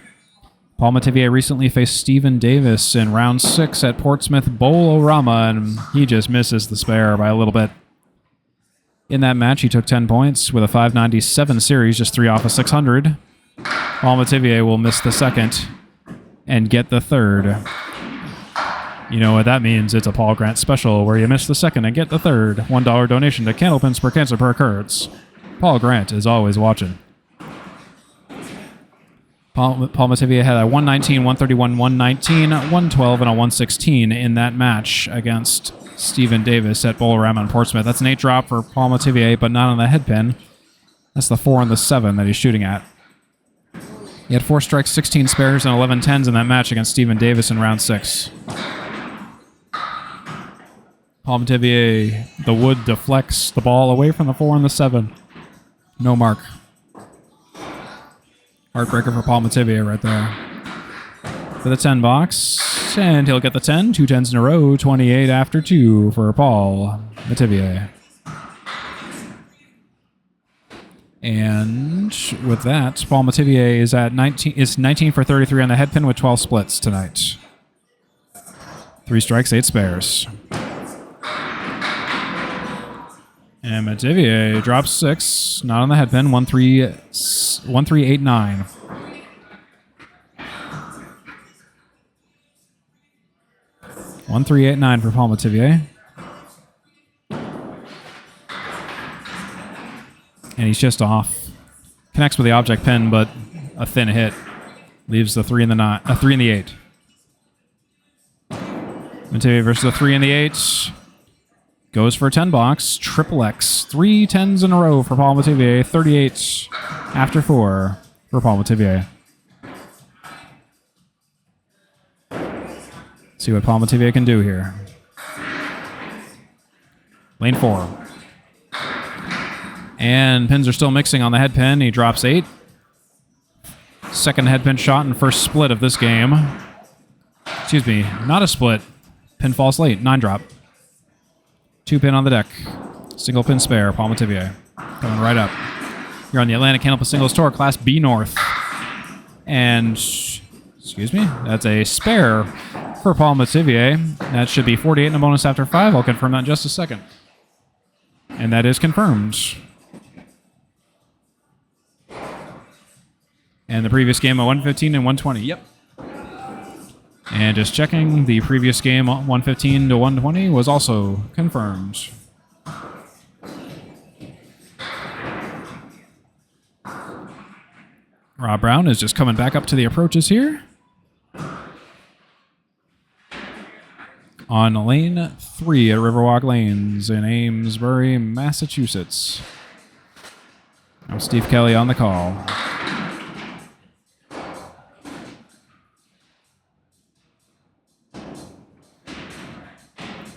Paul Metivier recently faced Stephen Davis in round 6 at Portsmouth Bowl-O-Rama, and he just misses the spare by a little bit. In that match, he took 10 points with a 597 series, just 3 off of 600. Paul Metivier will miss the 2nd and get the 3rd. You know what that means. It's a Paul Grant special where you miss the 2nd and get the 3rd. $1 donation to Candlepins per cancer per occurrence. Paul Grant is always watching. Paul Metivier had a 119, 131, 119, 112, and a 116 in that match against Stephen Davis at Bolorama in Portsmouth. That's an 8 drop for Paul Metivier, but not on the head pin. That's the 4 and the 7 that he's shooting at. He had 4 strikes, 16 spares, and 11 tens in that match against Stephen Davis in round 6. Paul Metivier, the wood deflects the ball away from the 4 and the 7. No mark. Heartbreaker for Paul Metivier right there. For the 10 box, and he'll get the 10. 2 tens in a row, 28 after 2 for Paul Metivier. And with that, Paul Metivier is at 19 for 33 on the head pin with 12 splits tonight. 3 strikes, 8 spares. And Metivier drops 6, not on the head pin, 1-3-8-9. One, 3, 8, 9 for Paul Metivier. And he's just off. Connects with the object pin, but a thin hit. Leaves the 3 and the 3 and the 8. Metivier versus the 3 and the 8. Goes for a 10 box. Triple X. 3 tens in a row for Paul Metivier. 38 after 4 for Paul Metivier. See what Paul Metivier can do here. Lane 4. And pins are still mixing on the head pin. He drops 8. Second head pin shot and first split of this game. Excuse me, not a split. Pin falls late. 9 drop. 2 pin on the deck. Single pin spare. Paul Metivier coming right up. You're on the Atlantic Candlepin Singles Tour, Class B North. And, excuse me, that's a spare for Paul Metivier. That should be 48 in a bonus after 5. I'll confirm that in just a second. And that is confirmed. And the previous game, a 115 and 120. Yep. And just checking, the previous game, 115 to 120, was also confirmed. Rob Brown is just coming back up to the approaches here. On lane 3 at Riverwalk Lanes in Amesbury, Massachusetts. I'm Steve Kelly on the call.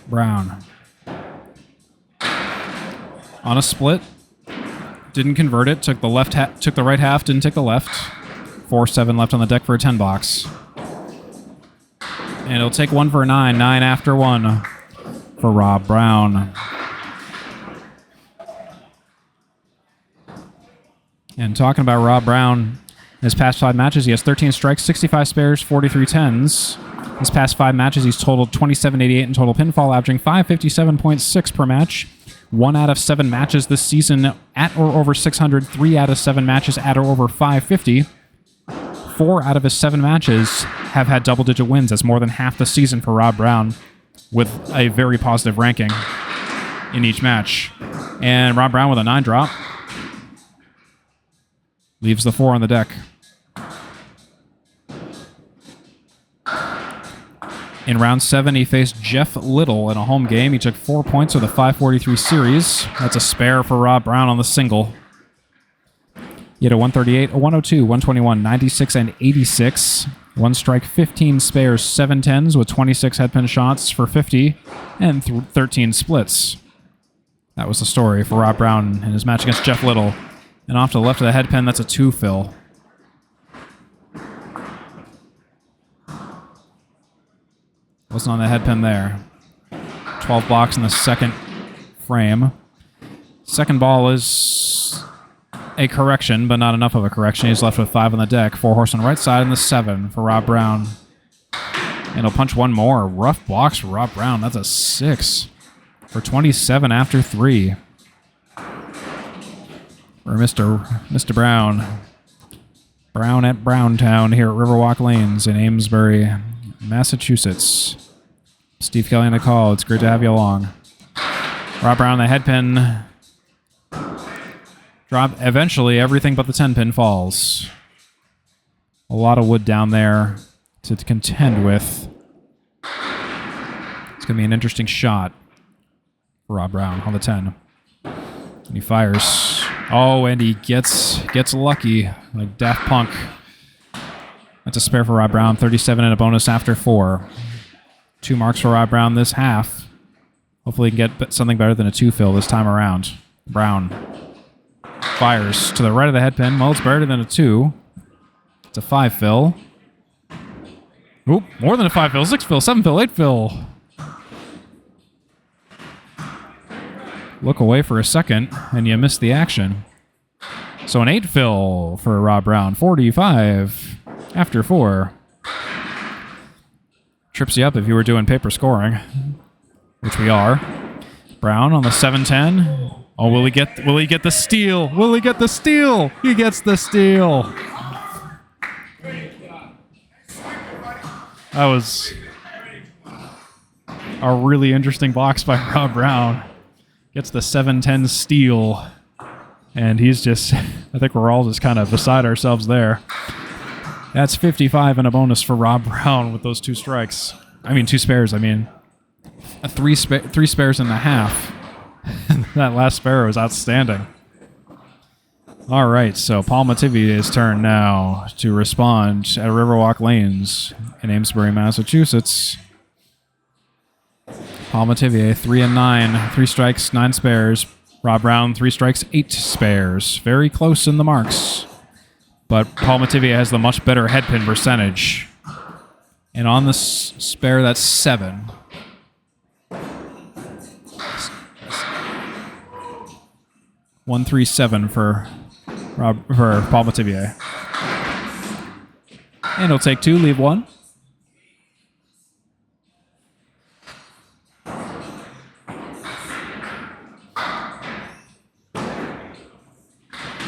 Brown. On a split. Didn't convert it. Took the right half, didn't take the left. 4-7 left on the deck for a 10 box. And it'll take 1 for a 9. 9 after 1 for Rob Brown. And talking about Rob Brown, his past 5 matches, he has 13 strikes, 65 spares, 43 tens. His past 5 matches, he's totaled 27.88 in total pinfall, averaging 557.6 per match. 1 out of 7 matches this season at or over 600. 3 out of 7 matches at or over 550. 4 out of his 7 matches have had double-digit wins. That's more than half the season for Rob Brown, with a very positive ranking in each match. And Rob Brown with a 9 drop. Leaves the 4 on the deck. In round 7, he faced Jeff Little in a home game. He took 4 points with a 543 series. That's a spare for Rob Brown on the single. He had a 138, a 102, 121, 96, and 86. 1 strike, 15 spares, 7 tens with 26 headpin shots for 50, and 13 splits. That was the story for Rob Brown in his match against Jeff Little. And off to the left of the headpin, that's a 2 fill. Wasn't on the headpin there. 12 blocks in the second frame. Second ball is a correction, but not enough of a correction. He's left with 5 on the deck. 4 horse on the right side and the 7 for Rob Brown. And he'll punch one more. Rough blocks for Rob Brown. That's a 6 for 27 after 3. For Mr. Brown. Brown at Browntown here at Riverwalk Lanes in Amesbury, Massachusetts. Steve Kelly on the call. It's great to have you along. Rob Brown, the head pin. Drop. Eventually, everything but the 10 pin falls. A lot of wood down there to contend with. It's going to be an interesting shot for Rob Brown on the 10. And he fires. Oh, and he gets lucky, like Daft Punk. That's a spare for Rob Brown. 37 and a bonus after 4. 2 marks for Rob Brown this half. Hopefully he can get something better than a 2 fill this time around. Brown fires to the right of the head pin. Well, it's better than a 2. It's a 5 fill. Oop, more than a 5 fill. 6 fill, 7 fill, 8 fill. Look away for a second, and you miss the action. So an 8 fill for Rob Brown. 45 after 4. Trips you up if you were doing paper scoring, which we are. Brown on the 7-10. Oh, will he get the steal? Will he get the steal? He gets the steal. That was a really interesting box by Rob Brown. Gets the 7-10 steal. And he's just, I think we're all just kind of beside ourselves there. That's 55 and a bonus for Rob Brown with those 2 strikes. I mean, 2 spares. I mean, three spares and a half. That last spare was outstanding. All right, so Paul Metivier's turn now to respond at Riverwalk Lanes in Amesbury, Massachusetts. Paul Metivier, 3 and 9, 3 strikes, 9 spares. Rob Brown, 3 strikes, 8 spares. Very close in the marks. But Paul Metivier has the much better headpin percentage. And on the spare, that's 7. One, 3, 7 for Paul Metivier. And he'll take 2, leave 1.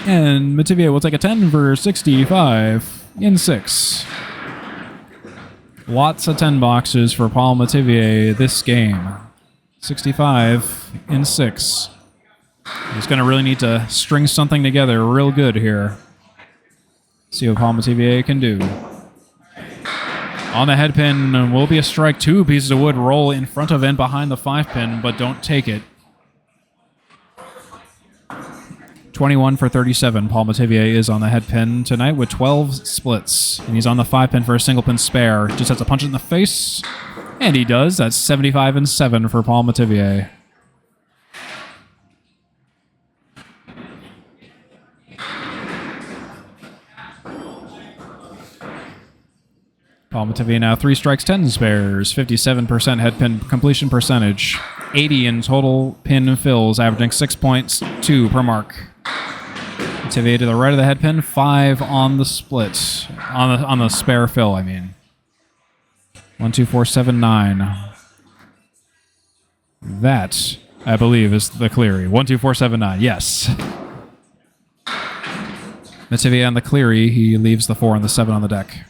And Metivier will take a 10 for 65 in 6. Lots of 10 boxes for Paul Metivier this game. 65 in 6. He's going to really need to string something together real good here. See what Paul Metivier can do. On the head pin will be a strike. 2 pieces of wood roll in front of and behind the 5 pin, but don't take it. 21 for 37. Paul Metivier is on the head pin tonight with 12 splits. And he's on the 5 pin for a single pin spare. Just has to punch it in the face. And he does. That's 75 and 7 for Paul Metivier. Paul Metivier now 3 strikes, 10 spares, 57% head pin completion percentage, 80 in total pin fills, averaging 6.2 per mark. Metivier to the right of the head pin, 5 on the split, on the spare fill, I mean. 1, 2, 4, 7, 9. That, I believe, is the Cleary. 1, 2, 4, 7, 9. Yes. Metivier on the Cleary. He leaves the 4 and the 7 on the deck.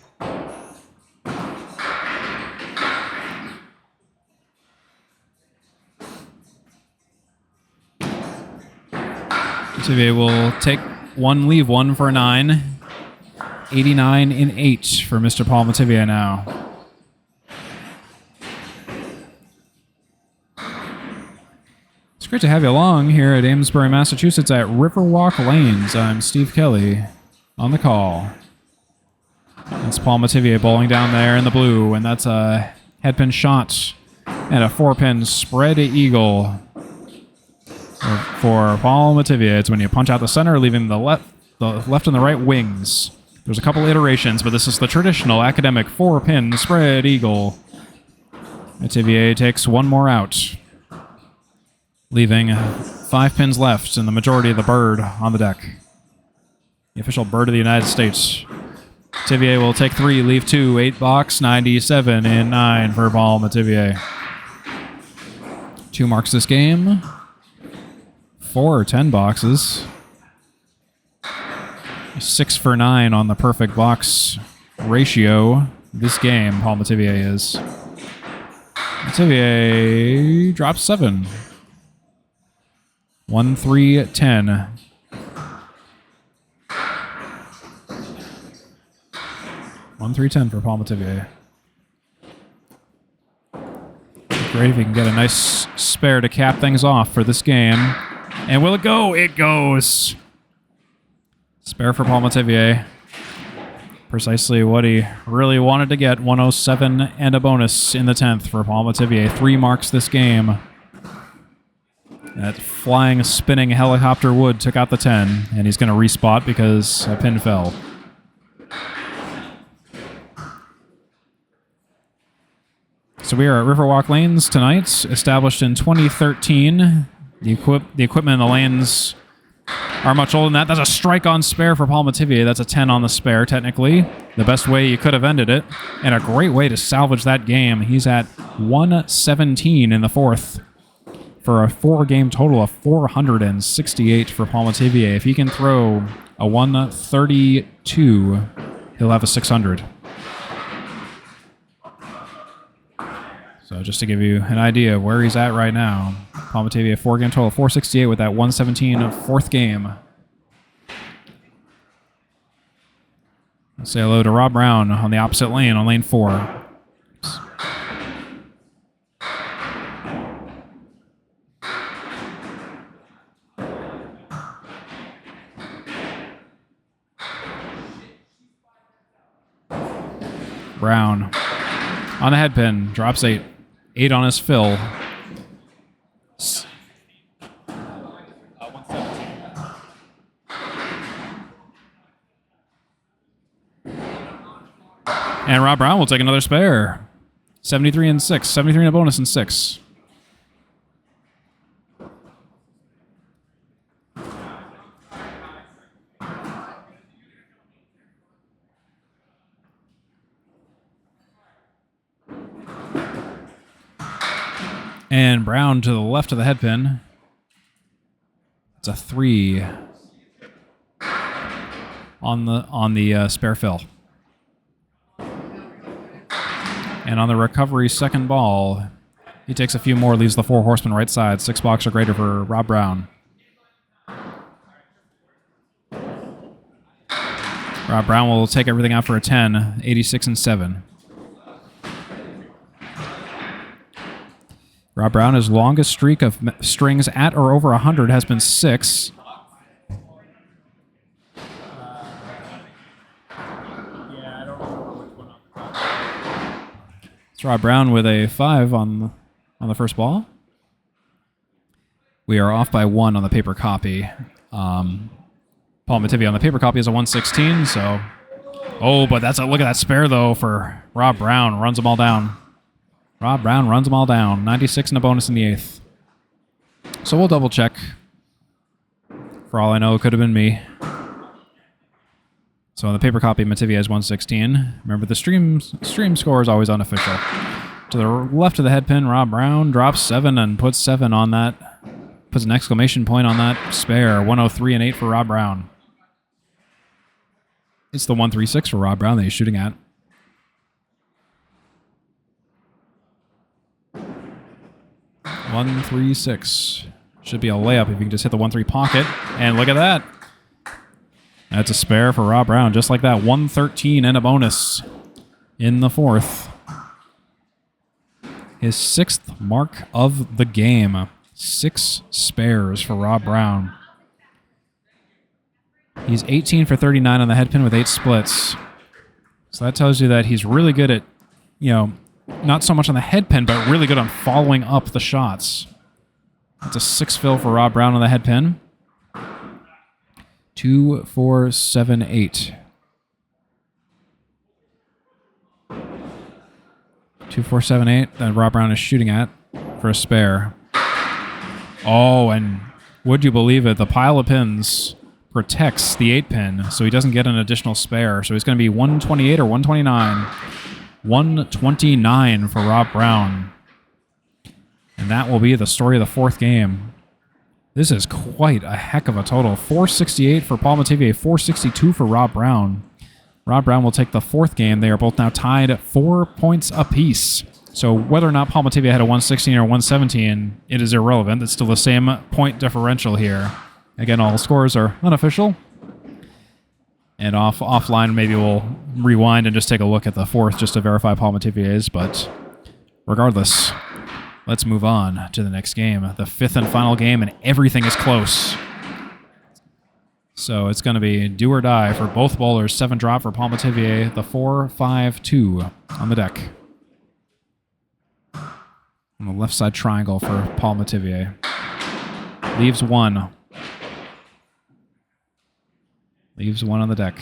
Metivier will take 1, leave 1 for 9. 89 in 8 for Mr. Paul Metivier now. It's great to have you along here at Amesbury, Massachusetts at Riverwalk Lanes. I'm Steve Kelly on the call. It's Paul Metivier bowling down there in the blue, and that's a headpin shot and a 4-pin spread eagle for Paul Metivier. It's when you punch out the center, leaving the left and the right wings. There's a couple iterations, but this is the traditional academic 4-pin spread eagle. Metivier takes 1 more out, leaving 5 pins left and the majority of the bird on the deck. The official bird of the United States. Metivier will take 3, leave 2, 8 box, 97 in 9 for Paul Metivier. 2 marks this game. 4 or 10 boxes. 6 for 9 on the perfect box ratio this game, Paul Metivier is. Metivier drops 7. 1, 3, 10. 1-3-10 for Paul Metivier. Great if he can get a nice spare to cap things off for this game. And will it go? It goes! Spare for Paul Metivier. Precisely what he really wanted to get. 107 and a bonus in the 10th for Paul Metivier. 3 marks this game. That flying, spinning helicopter wood took out the 10, and he's going to respot because a pin fell. So we are at Riverwalk Lanes tonight, established in 2013. The equipment in the lanes are much older than that. That's a strike on spare for Paul Metivier. That's a 10 on the spare, technically. The best way you could have ended it, and a great way to salvage that game. He's at 117 in the 4th for a 4-game total of 468 for Paul Metivier. If he can throw a 132, he'll have a 600. So just to give you an idea of where he's at right now, Paul Metivier, 4-game total of 468 with that 117 4th game. Let's say hello to Rob Brown on the opposite lane, on lane 4. Brown on the headpin, drops 8. 8 on his fill. 117. And Rob Brown will take another spare. 73 and 6. 73 and a bonus and 6. And Brown to the left of the headpin. It's a 3 on the spare fill. And on the recovery second ball, he takes a few more, leaves the 4 horsemen right side. 6 blocks or greater for Rob Brown. Rob Brown will take everything out for a 10, 86 and 7. Rob Brown, his longest streak of strings at or over 100 has been 6. Yeah, I don't remember which one. It's Rob Brown with a 5 on the first ball. We are off by 1 on the paper copy. Paul Metivier on the paper copy is a 116, so... Oh, but that's a look at that spare, though, for Rob Brown. Runs them all down. Rob Brown runs them all down. 96 and a bonus in the 8th. So we'll double check. For all I know, it could have been me. So on the paper copy, Metivier is 116. Remember, the stream score is always unofficial. To the left of the headpin, Rob Brown drops 7 and puts 7 on that. Puts an exclamation point on that spare. 103 and 8 for Rob Brown. It's the 136 for Rob Brown that he's shooting at. One, 3, 6. Should be a layup if you can just hit the 1-3 pocket. And look at that. That's a spare for Rob Brown. Just like that. 113 and a bonus in the 4th. His 6th mark of the game. 6 spares for Rob Brown. He's 18 for 39 on the headpin with 8 splits. So that tells you that he's really good at, not so much on the headpin, but really good on following up the shots. That's a 6 fill for Rob Brown on the headpin. 2, 4, 7, 8. 2, 4, 7, 8 that Rob Brown is shooting at for a spare. Oh, and would you believe it? The pile of pins protects the 8 pin, so he doesn't get an additional spare. So he's going to be 128 or 129. 129 for Rob Brown. And that will be the story of the 4th game. This is quite a heck of a total. 468 for Paul Metivier, 462 for Rob Brown. Rob Brown will take the 4th game. They are both now tied at 4 points apiece. So whether or not Paul Metivier had a 116 or 117, it is irrelevant. It's still the same point differential here. Again, all scores are unofficial. And offline, maybe we'll rewind and just take a look at the fourth just to verify Paul Metivier's. But regardless, let's move on to the next game. The fifth and final game, and everything is close. So it's going to be do or die for both bowlers. 7 drop for Paul Metivier. The 4-5-2 on the deck. On the left side triangle for Paul Metivier. Leaves 1. Leaves 1 on the deck.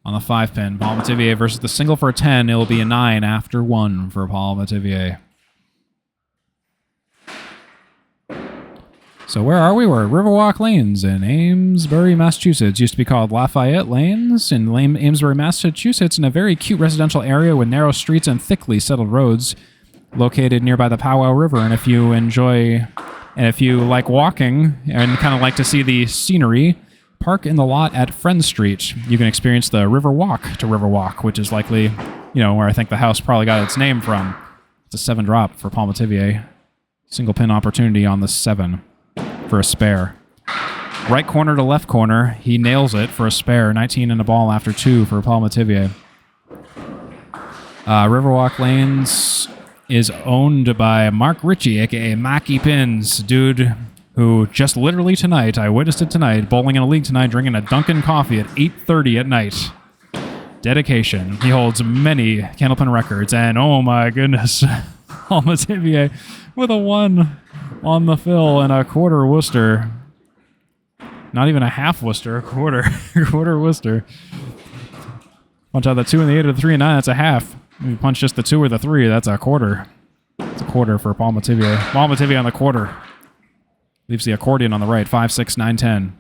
On the 5 pin, Paul Metivier versus the single for a 10. It will be a 9 after 1 for Paul Metivier. So where are we? We're at Riverwalk Lanes in Amesbury, Massachusetts. Used to be called Lafayette Lanes in Amesbury, Massachusetts, in a very cute residential area with narrow streets and thickly settled roads, located nearby the Powwow River. And if you like walking and kind of like to see the scenery, park in the lot at Friend Street. You can experience the Riverwalk to Riverwalk, which is likely, where I think the house probably got its name from. It's a 7 drop for Paul Metivier. Single pin opportunity on the 7 for a spare. Right corner to left corner, he nails it for a spare. 19 in a ball after 2 for Paul Metivier. Riverwalk Lanes is owned by Mark Ritchie, a.k.a. Mackie Pins, dude who just literally tonight, I witnessed it tonight, bowling in a league tonight, drinking a Dunkin' coffee at 8:30 at night. Dedication. He holds many Candlepin records, and oh my goodness, Paul Metivier with a 1 on the fill and a quarter Worcester. Not even a half Worcester, a quarter. Quarter Worcester. Punch out the 2 and the 8 or the 3 and 9, that's a half. If you punch just the 2 or the 3, that's a quarter. It's a quarter for Paul Metivier. Paul Metivier on the quarter. Leaves the accordion on the right, 5, 6, 9, 10.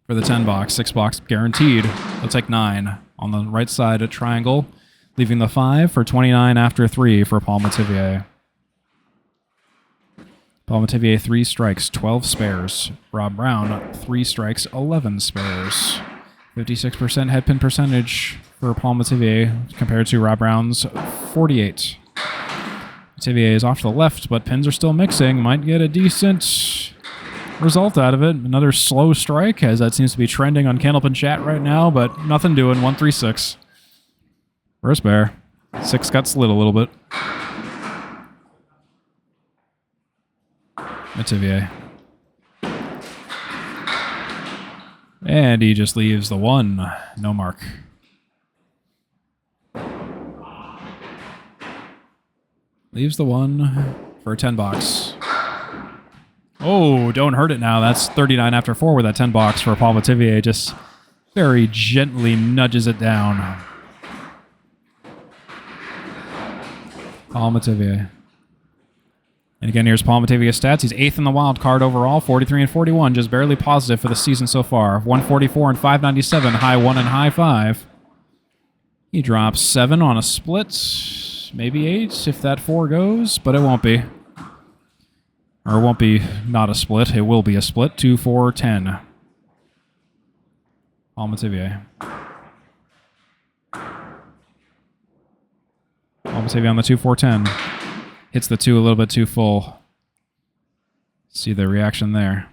For the 10 box, 6 box guaranteed. He'll take 9 on the right side, a triangle. Leaving the 5 for 29 after 3 for Paul Metivier. Paul Metivier, 3 strikes, 12 spares. Rob Brown, 3 strikes, 11 spares. 56% head pin percentage for Paul Metivier compared to Rob Brown's 48. Metivier is off to the left, but pins are still mixing. Might get a decent result out of it. Another slow strike, as that seems to be trending on Candlepin chat right now, but nothing doing. 1-3-6. First spare. 6 got slid a little bit. Metivier. And he just leaves the 1. No mark. Leaves the 1 for a 10 box. Oh, don't hurt it now. That's 39 after 4 with that 10 box for Paul Metivier. Just very gently nudges it down. Paul Metivier. And again, here's Paul Metivier's stats. He's 8th in the wild card overall, 43 and 41, just barely positive for the season so far. 144 and 597, high 1 and high 5. He drops 7 on a split, maybe 8 if that 4 goes, but it won't be. Or it won't be not a split, it will be a split. 2, 4, 10. Paul Metivier. Paul Metivier on the 2, 4, 10. Hits the 2 a little bit too full. See the reaction there.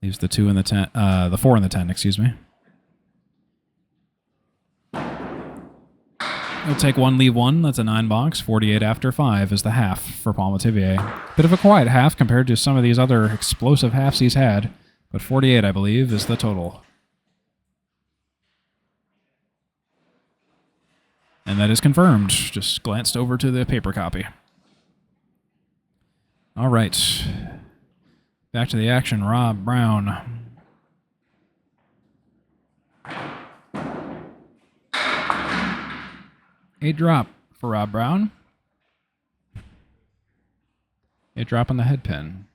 Leaves the 2 in the 10, the 4 in the 10, excuse me. He'll take 1, leave 1. That's a 9 box. 48 after 5 is the half for Paul Metivier. Bit of a quiet half compared to some of these other explosive halves he's had, but 48, I believe, is the total. And that is confirmed. Just glanced over to the paper copy. All right. Back to the action. Rob Brown. Eight drop for Rob Brown. 8 drop on the head pin.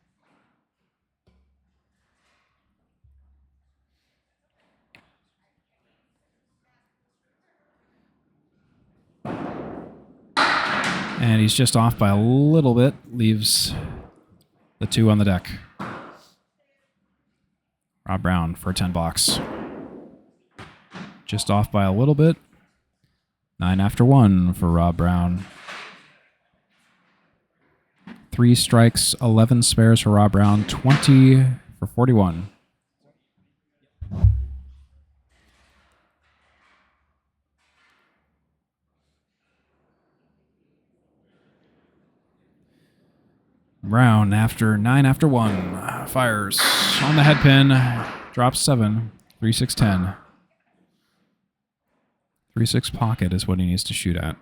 And he's just off by a little bit. Leaves the 2 on the deck. Rob Brown for a 10 box. Just off by a little bit. 9 after 1 for Rob Brown. 3 strikes, 11 spares for Rob Brown, 20 for 41. Brown, after 9 after 1, fires on the head pin, drops 7, 3-6-10. 3-6 pocket is what he needs to shoot at.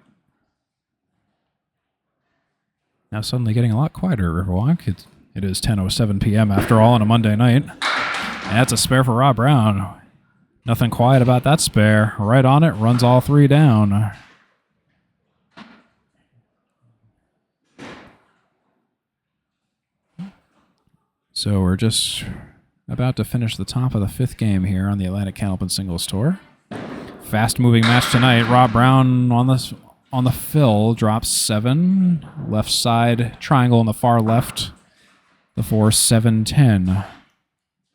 Now suddenly getting a lot quieter, Riverwalk. It is 10:07 p.m. after all on a Monday night. And that's a spare for Rob Brown. Nothing quiet about that spare. Right on it, runs all 3 down. So we're just about to finish the top of the 5th game here on the Atlantic Candlepin Singles Tour. Fast-moving match tonight. Rob Brown on the fill drops 7. Left side triangle on the far left. The 4-7-10.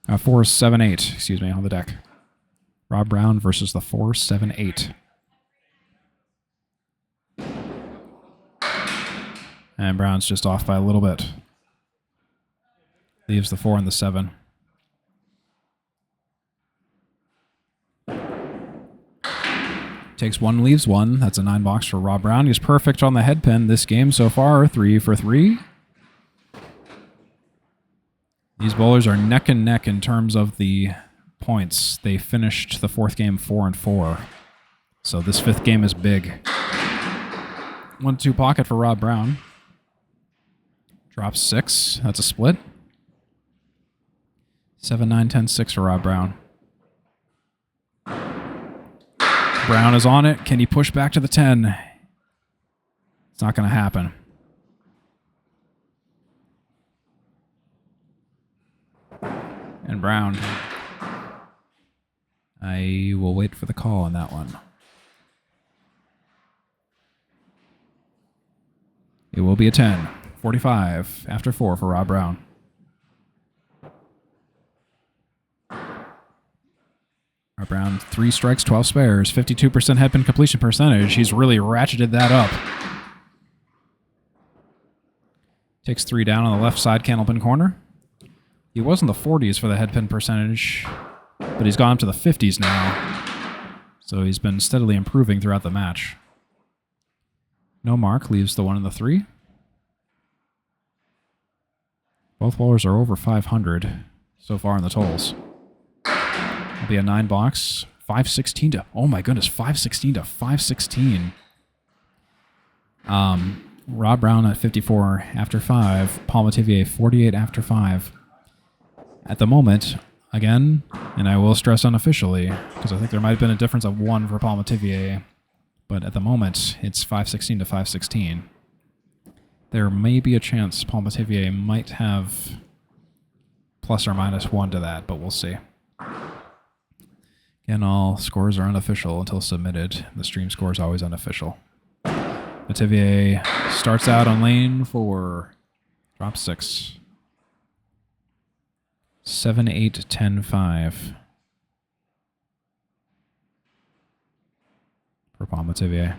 4-7-8, excuse me, on the deck. Rob Brown versus the 4-7-8. And Brown's just off by a little bit. Leaves the 4 and the 7. Takes 1, leaves 1. That's a 9 box for Rob Brown. He's perfect on the head pin this game so far. 3 for 3. These bowlers are neck and neck in terms of the points. They finished the 4th game 4-4. So this 5th game is big. 1-2 pocket for Rob Brown. Drops 6. That's a split. 7-9-10-6 for Rob Brown. Brown is on it. Can he push back to the 10? It's not going to happen. And Brown. I will wait for the call on that one. It will be a 10. 45 after 4 for Rob Brown. Rob Brown, 3 strikes, 12 spares, 52% head pin completion percentage. He's really ratcheted that up. Takes 3 down on the left side Candlepin corner. He was in the 40s for the head pin percentage, but he's gone up to the 50s now. So he's been steadily improving throughout the match. No mark, leaves the 1 and the 3. Both bowlers are over 500 so far in the totals. It'll be a 9 box. 5-16 to... Oh my goodness, 5-16 to 5-16. Rob Brown at 54 after 5. Paul Metivier 48 after 5. At the moment, again, and I will stress unofficially, because I think there might have been a difference of 1 for Paul Metivier, but at the moment, it's 5-16 to 5-16. There may be a chance Paul Metivier might have plus or minus 1 to that, but we'll see. Again, all scores are unofficial until submitted. The stream score is always unofficial. Metivier starts out on lane 4. Drop 6. 7-8-10-5. For Paul Metivier.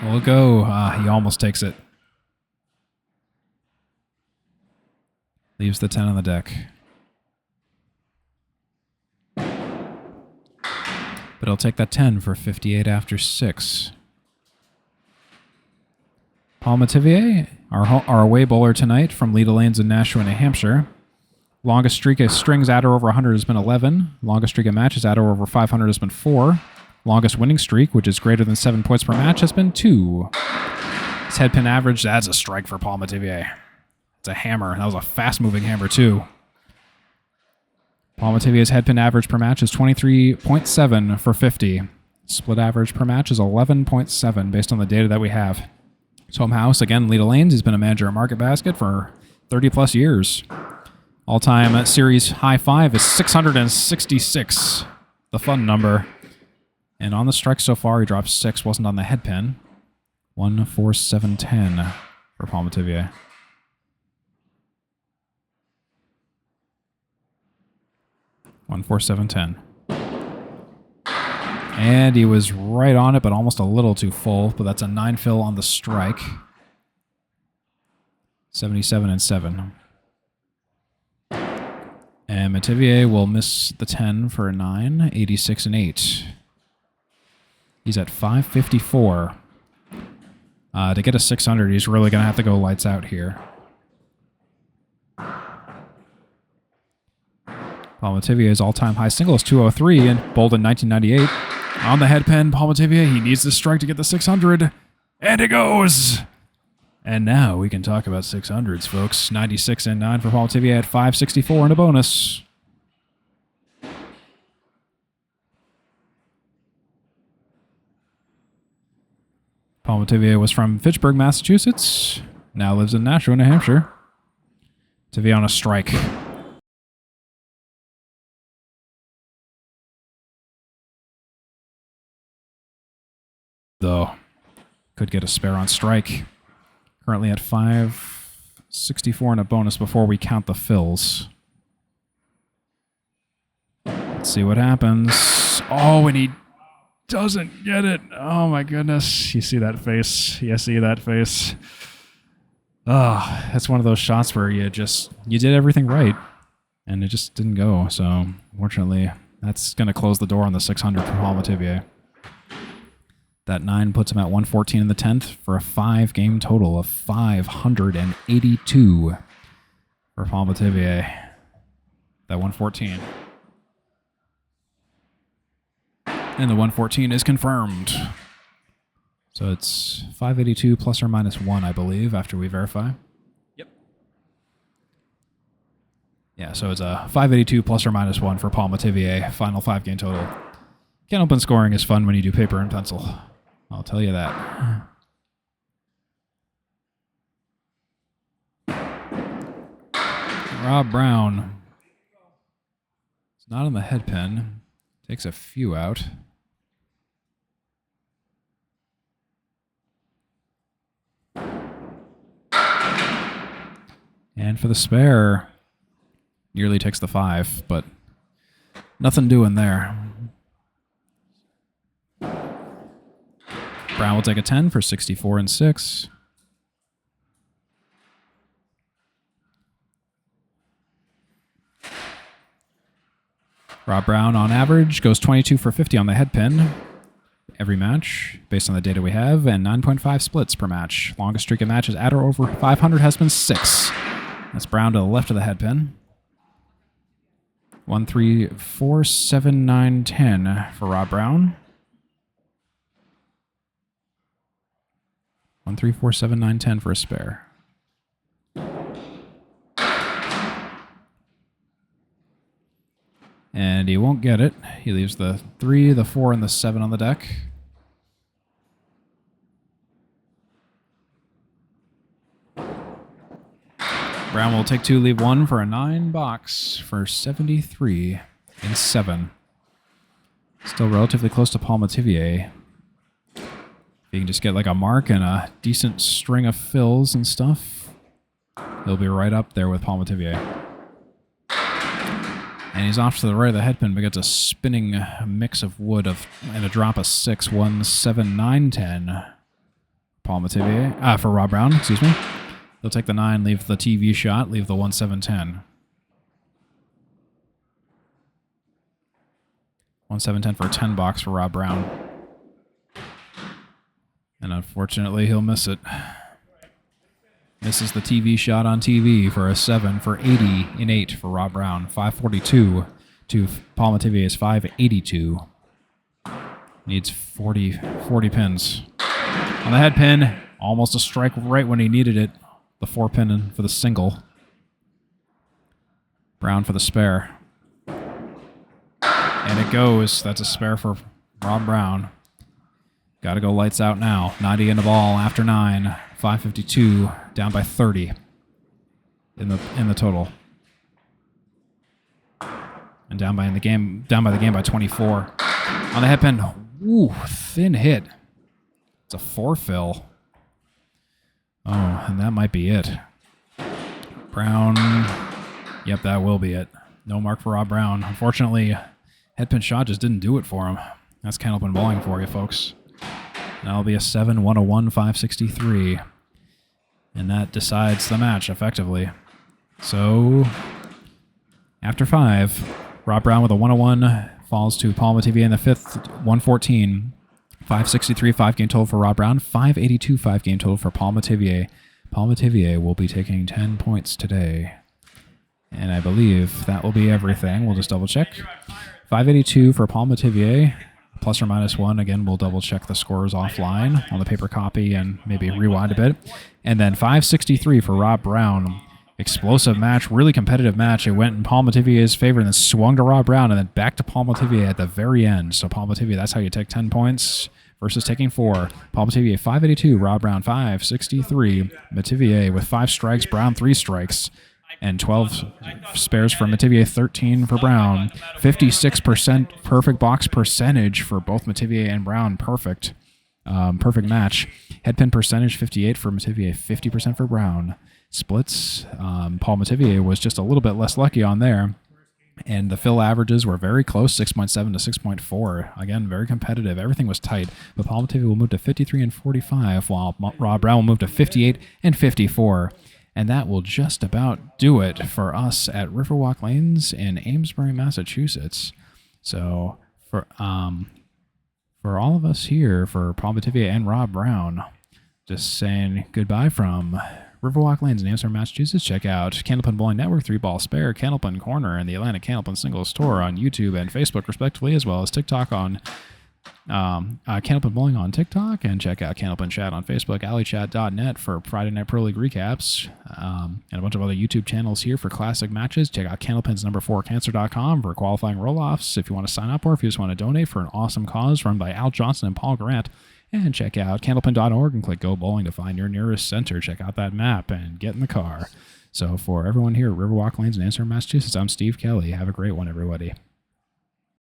We'll go. He almost takes it. Leaves the 10 on the deck. But he'll take that 10 for 58 after 6. Paul Metivier, our away bowler tonight from Leda Lanes in Nashua, New Hampshire. Longest streak of strings at or over 100 has been 11. Longest streak of matches at or over 500 has been 4. Longest winning streak, which is greater than 7 points per match, has been 2. His head pin average, that's a strike for Paul Metivier. It's a hammer. That was a fast-moving hammer, too. Paul Metivier's head pin average per match is 23.7 for 50. Split average per match is 11.7 based on the data that we have. His home house, again, Leda Lanes. He's been a manager at Market Basket for 30-plus years. All-time series high 5 is 666, the fun number. And on the strike so far, he dropped 6, wasn't on the head pin. 1-4-7-10 for Paul Metivier. 14710. And he was right on it, but almost a little too full. But that's a 9 fill on the strike. 77 and 7. And Metivier will miss the 10 for a 9, 86 and 8. He's at 554. To get a 600, he's really going to have to go lights out here. Paul Metivier's all-time high single is 203 and bowled in 1998. On the head pin, Paul Metivier, he needs the strike to get the 600. And it goes! And now we can talk about 600s, folks. 96 and 9 for Paul Metivier at 564 and a bonus. Paul Metivier was from Fitchburg, Massachusetts. Now lives in Nashua, New Hampshire. Metivier on a strike. Though, could get a spare on strike. Currently at 564 and a bonus before we count the fills. Let's see what happens. Oh, and he doesn't get it. Oh my goodness. You see that face? You see that face? Oh, that's one of those shots where you did everything right and it just didn't go. So, fortunately, that's going to close the door on the 600 for Paul Metivier. That 9 puts him at 114 in the 10th for a 5-game total of 582 for Paul Metivier. That 114. And the 114 is confirmed. So it's 582 plus or minus 1, I believe, after we verify. Yep. Yeah, so it's a 582 plus or minus 1 for Paul Metivier. Final 5-game total. Candlepin scoring is fun when you do paper and pencil. I'll tell you that. Rob Brown. It's not on the head pin. Takes a few out. And for the spare, nearly takes the 5, but nothing doing there. Brown will take a 10 for 64 and 6. Rob Brown, on average, goes 22 for 50 on the head pin every match, based on the data we have, and 9.5 splits per match. Longest streak of matches at or over 500 has been 6. That's Brown to the left of the head pin. 1, 3, 4, 7, 9, 10 for Rob Brown. 1, 3, 4, 7, 9, 10 for a spare. And he won't get it. He leaves the 3, the 4, and the 7 on the deck. Brown will take 2, leave 1 for a 9 box for 73 and 7. Still relatively close to Paul Metivier. If you can just get like a mark and a decent string of fills and stuff, he'll be right up there with Paul Metivier. And he's off to the right of the head pin, but gets a spinning mix of wood and a drop of 6, 1, 7, 9, 10. Paul Metivier, for Rob Brown, excuse me. He'll take the 9, leave the TV shot, leave the 1, 7, 10. 1, 7, 10 for a 10 box for Rob Brown. And unfortunately, he'll miss it. Misses the TV shot on TV for a 7 for 80 in 8 for Rob Brown. 542 to Paul Metivier's 582. Needs 40 pins. On the head pin, almost a strike right when he needed it. The 4 pin for the single. Brown for the spare. And it goes. That's a spare for Rob Brown. Got to go lights out now. 90 in the ball after 9. 552 down by 30 in the total. And down by the game by 24. On the head pin. Ooh, thin hit. It's a 4 fill. Oh, and that might be it. Brown. Yep, that will be it. No mark for Rob Brown. Unfortunately, headpin shot just didn't do it for him. That's Candlepin bowling for you, folks. That'll be a 7-101-563. And that decides the match, effectively. So, after 5, Rob Brown with a 101 falls to Paul Metivier in the 5th, 114. 563 5-game total for Rob Brown. 582 5-game total for Paul Metivier. Paul Metivier will be taking 10 points today. And I believe that will be everything. We'll just double check. 582 for Paul Metivier. Plus or minus 1. Again, we'll double check the scores offline on the paper copy and maybe rewind a bit. And then 563 for Rob Brown. Explosive match, really competitive match. It went in Paul Metivier's favor and then swung to Rob Brown and then back to Paul Metivier at the very end. So Paul Metivier, that's how you take 10 points versus taking 4. Paul Metivier 582, Rob Brown 563. Metivier with 5 strikes, Brown 3 strikes. And 12 spares for Metivier, 13 for Brown. 56% perfect box percentage for both Metivier and Brown. Perfect. Perfect match. Headpin percentage, 58 for Metivier, 50% for Brown. Splits, Paul Metivier was just a little bit less lucky on there. And the fill averages were very close, 6.7 to 6.4. Again, very competitive. Everything was tight. But Paul Metivier will move to 53 and 45, while Rob Brown will move to 58 and 54. And that will just about do it for us at Riverwalk Lanes in Amesbury, Massachusetts. So for all of us here, for Paul Metivier and Rob Brown, just saying goodbye from Riverwalk Lanes in Amesbury, Massachusetts. Check out Candlepin Bowling Network, 3 Ball Spare, Candlepin Corner, and the Atlantic Candlepin Singles Tour on YouTube and Facebook, respectively, as well as TikTok on Candlepin Bowling on TikTok, and check out Candlepin Chat on Facebook, alleychat.net for Friday Night Pro League recaps, and a bunch of other YouTube channels here for classic matches. Check out Candlepin's #4cancer.com for qualifying roll-offs if you want to sign up or if you just want to donate for an awesome cause run by Al Johnson and Paul Grant. And check out candlepin.org and click Go Bowling to find your nearest center. Check out that map and get in the car. So for everyone here at Riverwalk Lanes in Amesbury, Massachusetts, I'm Steve Kelly. Have a great one, everybody.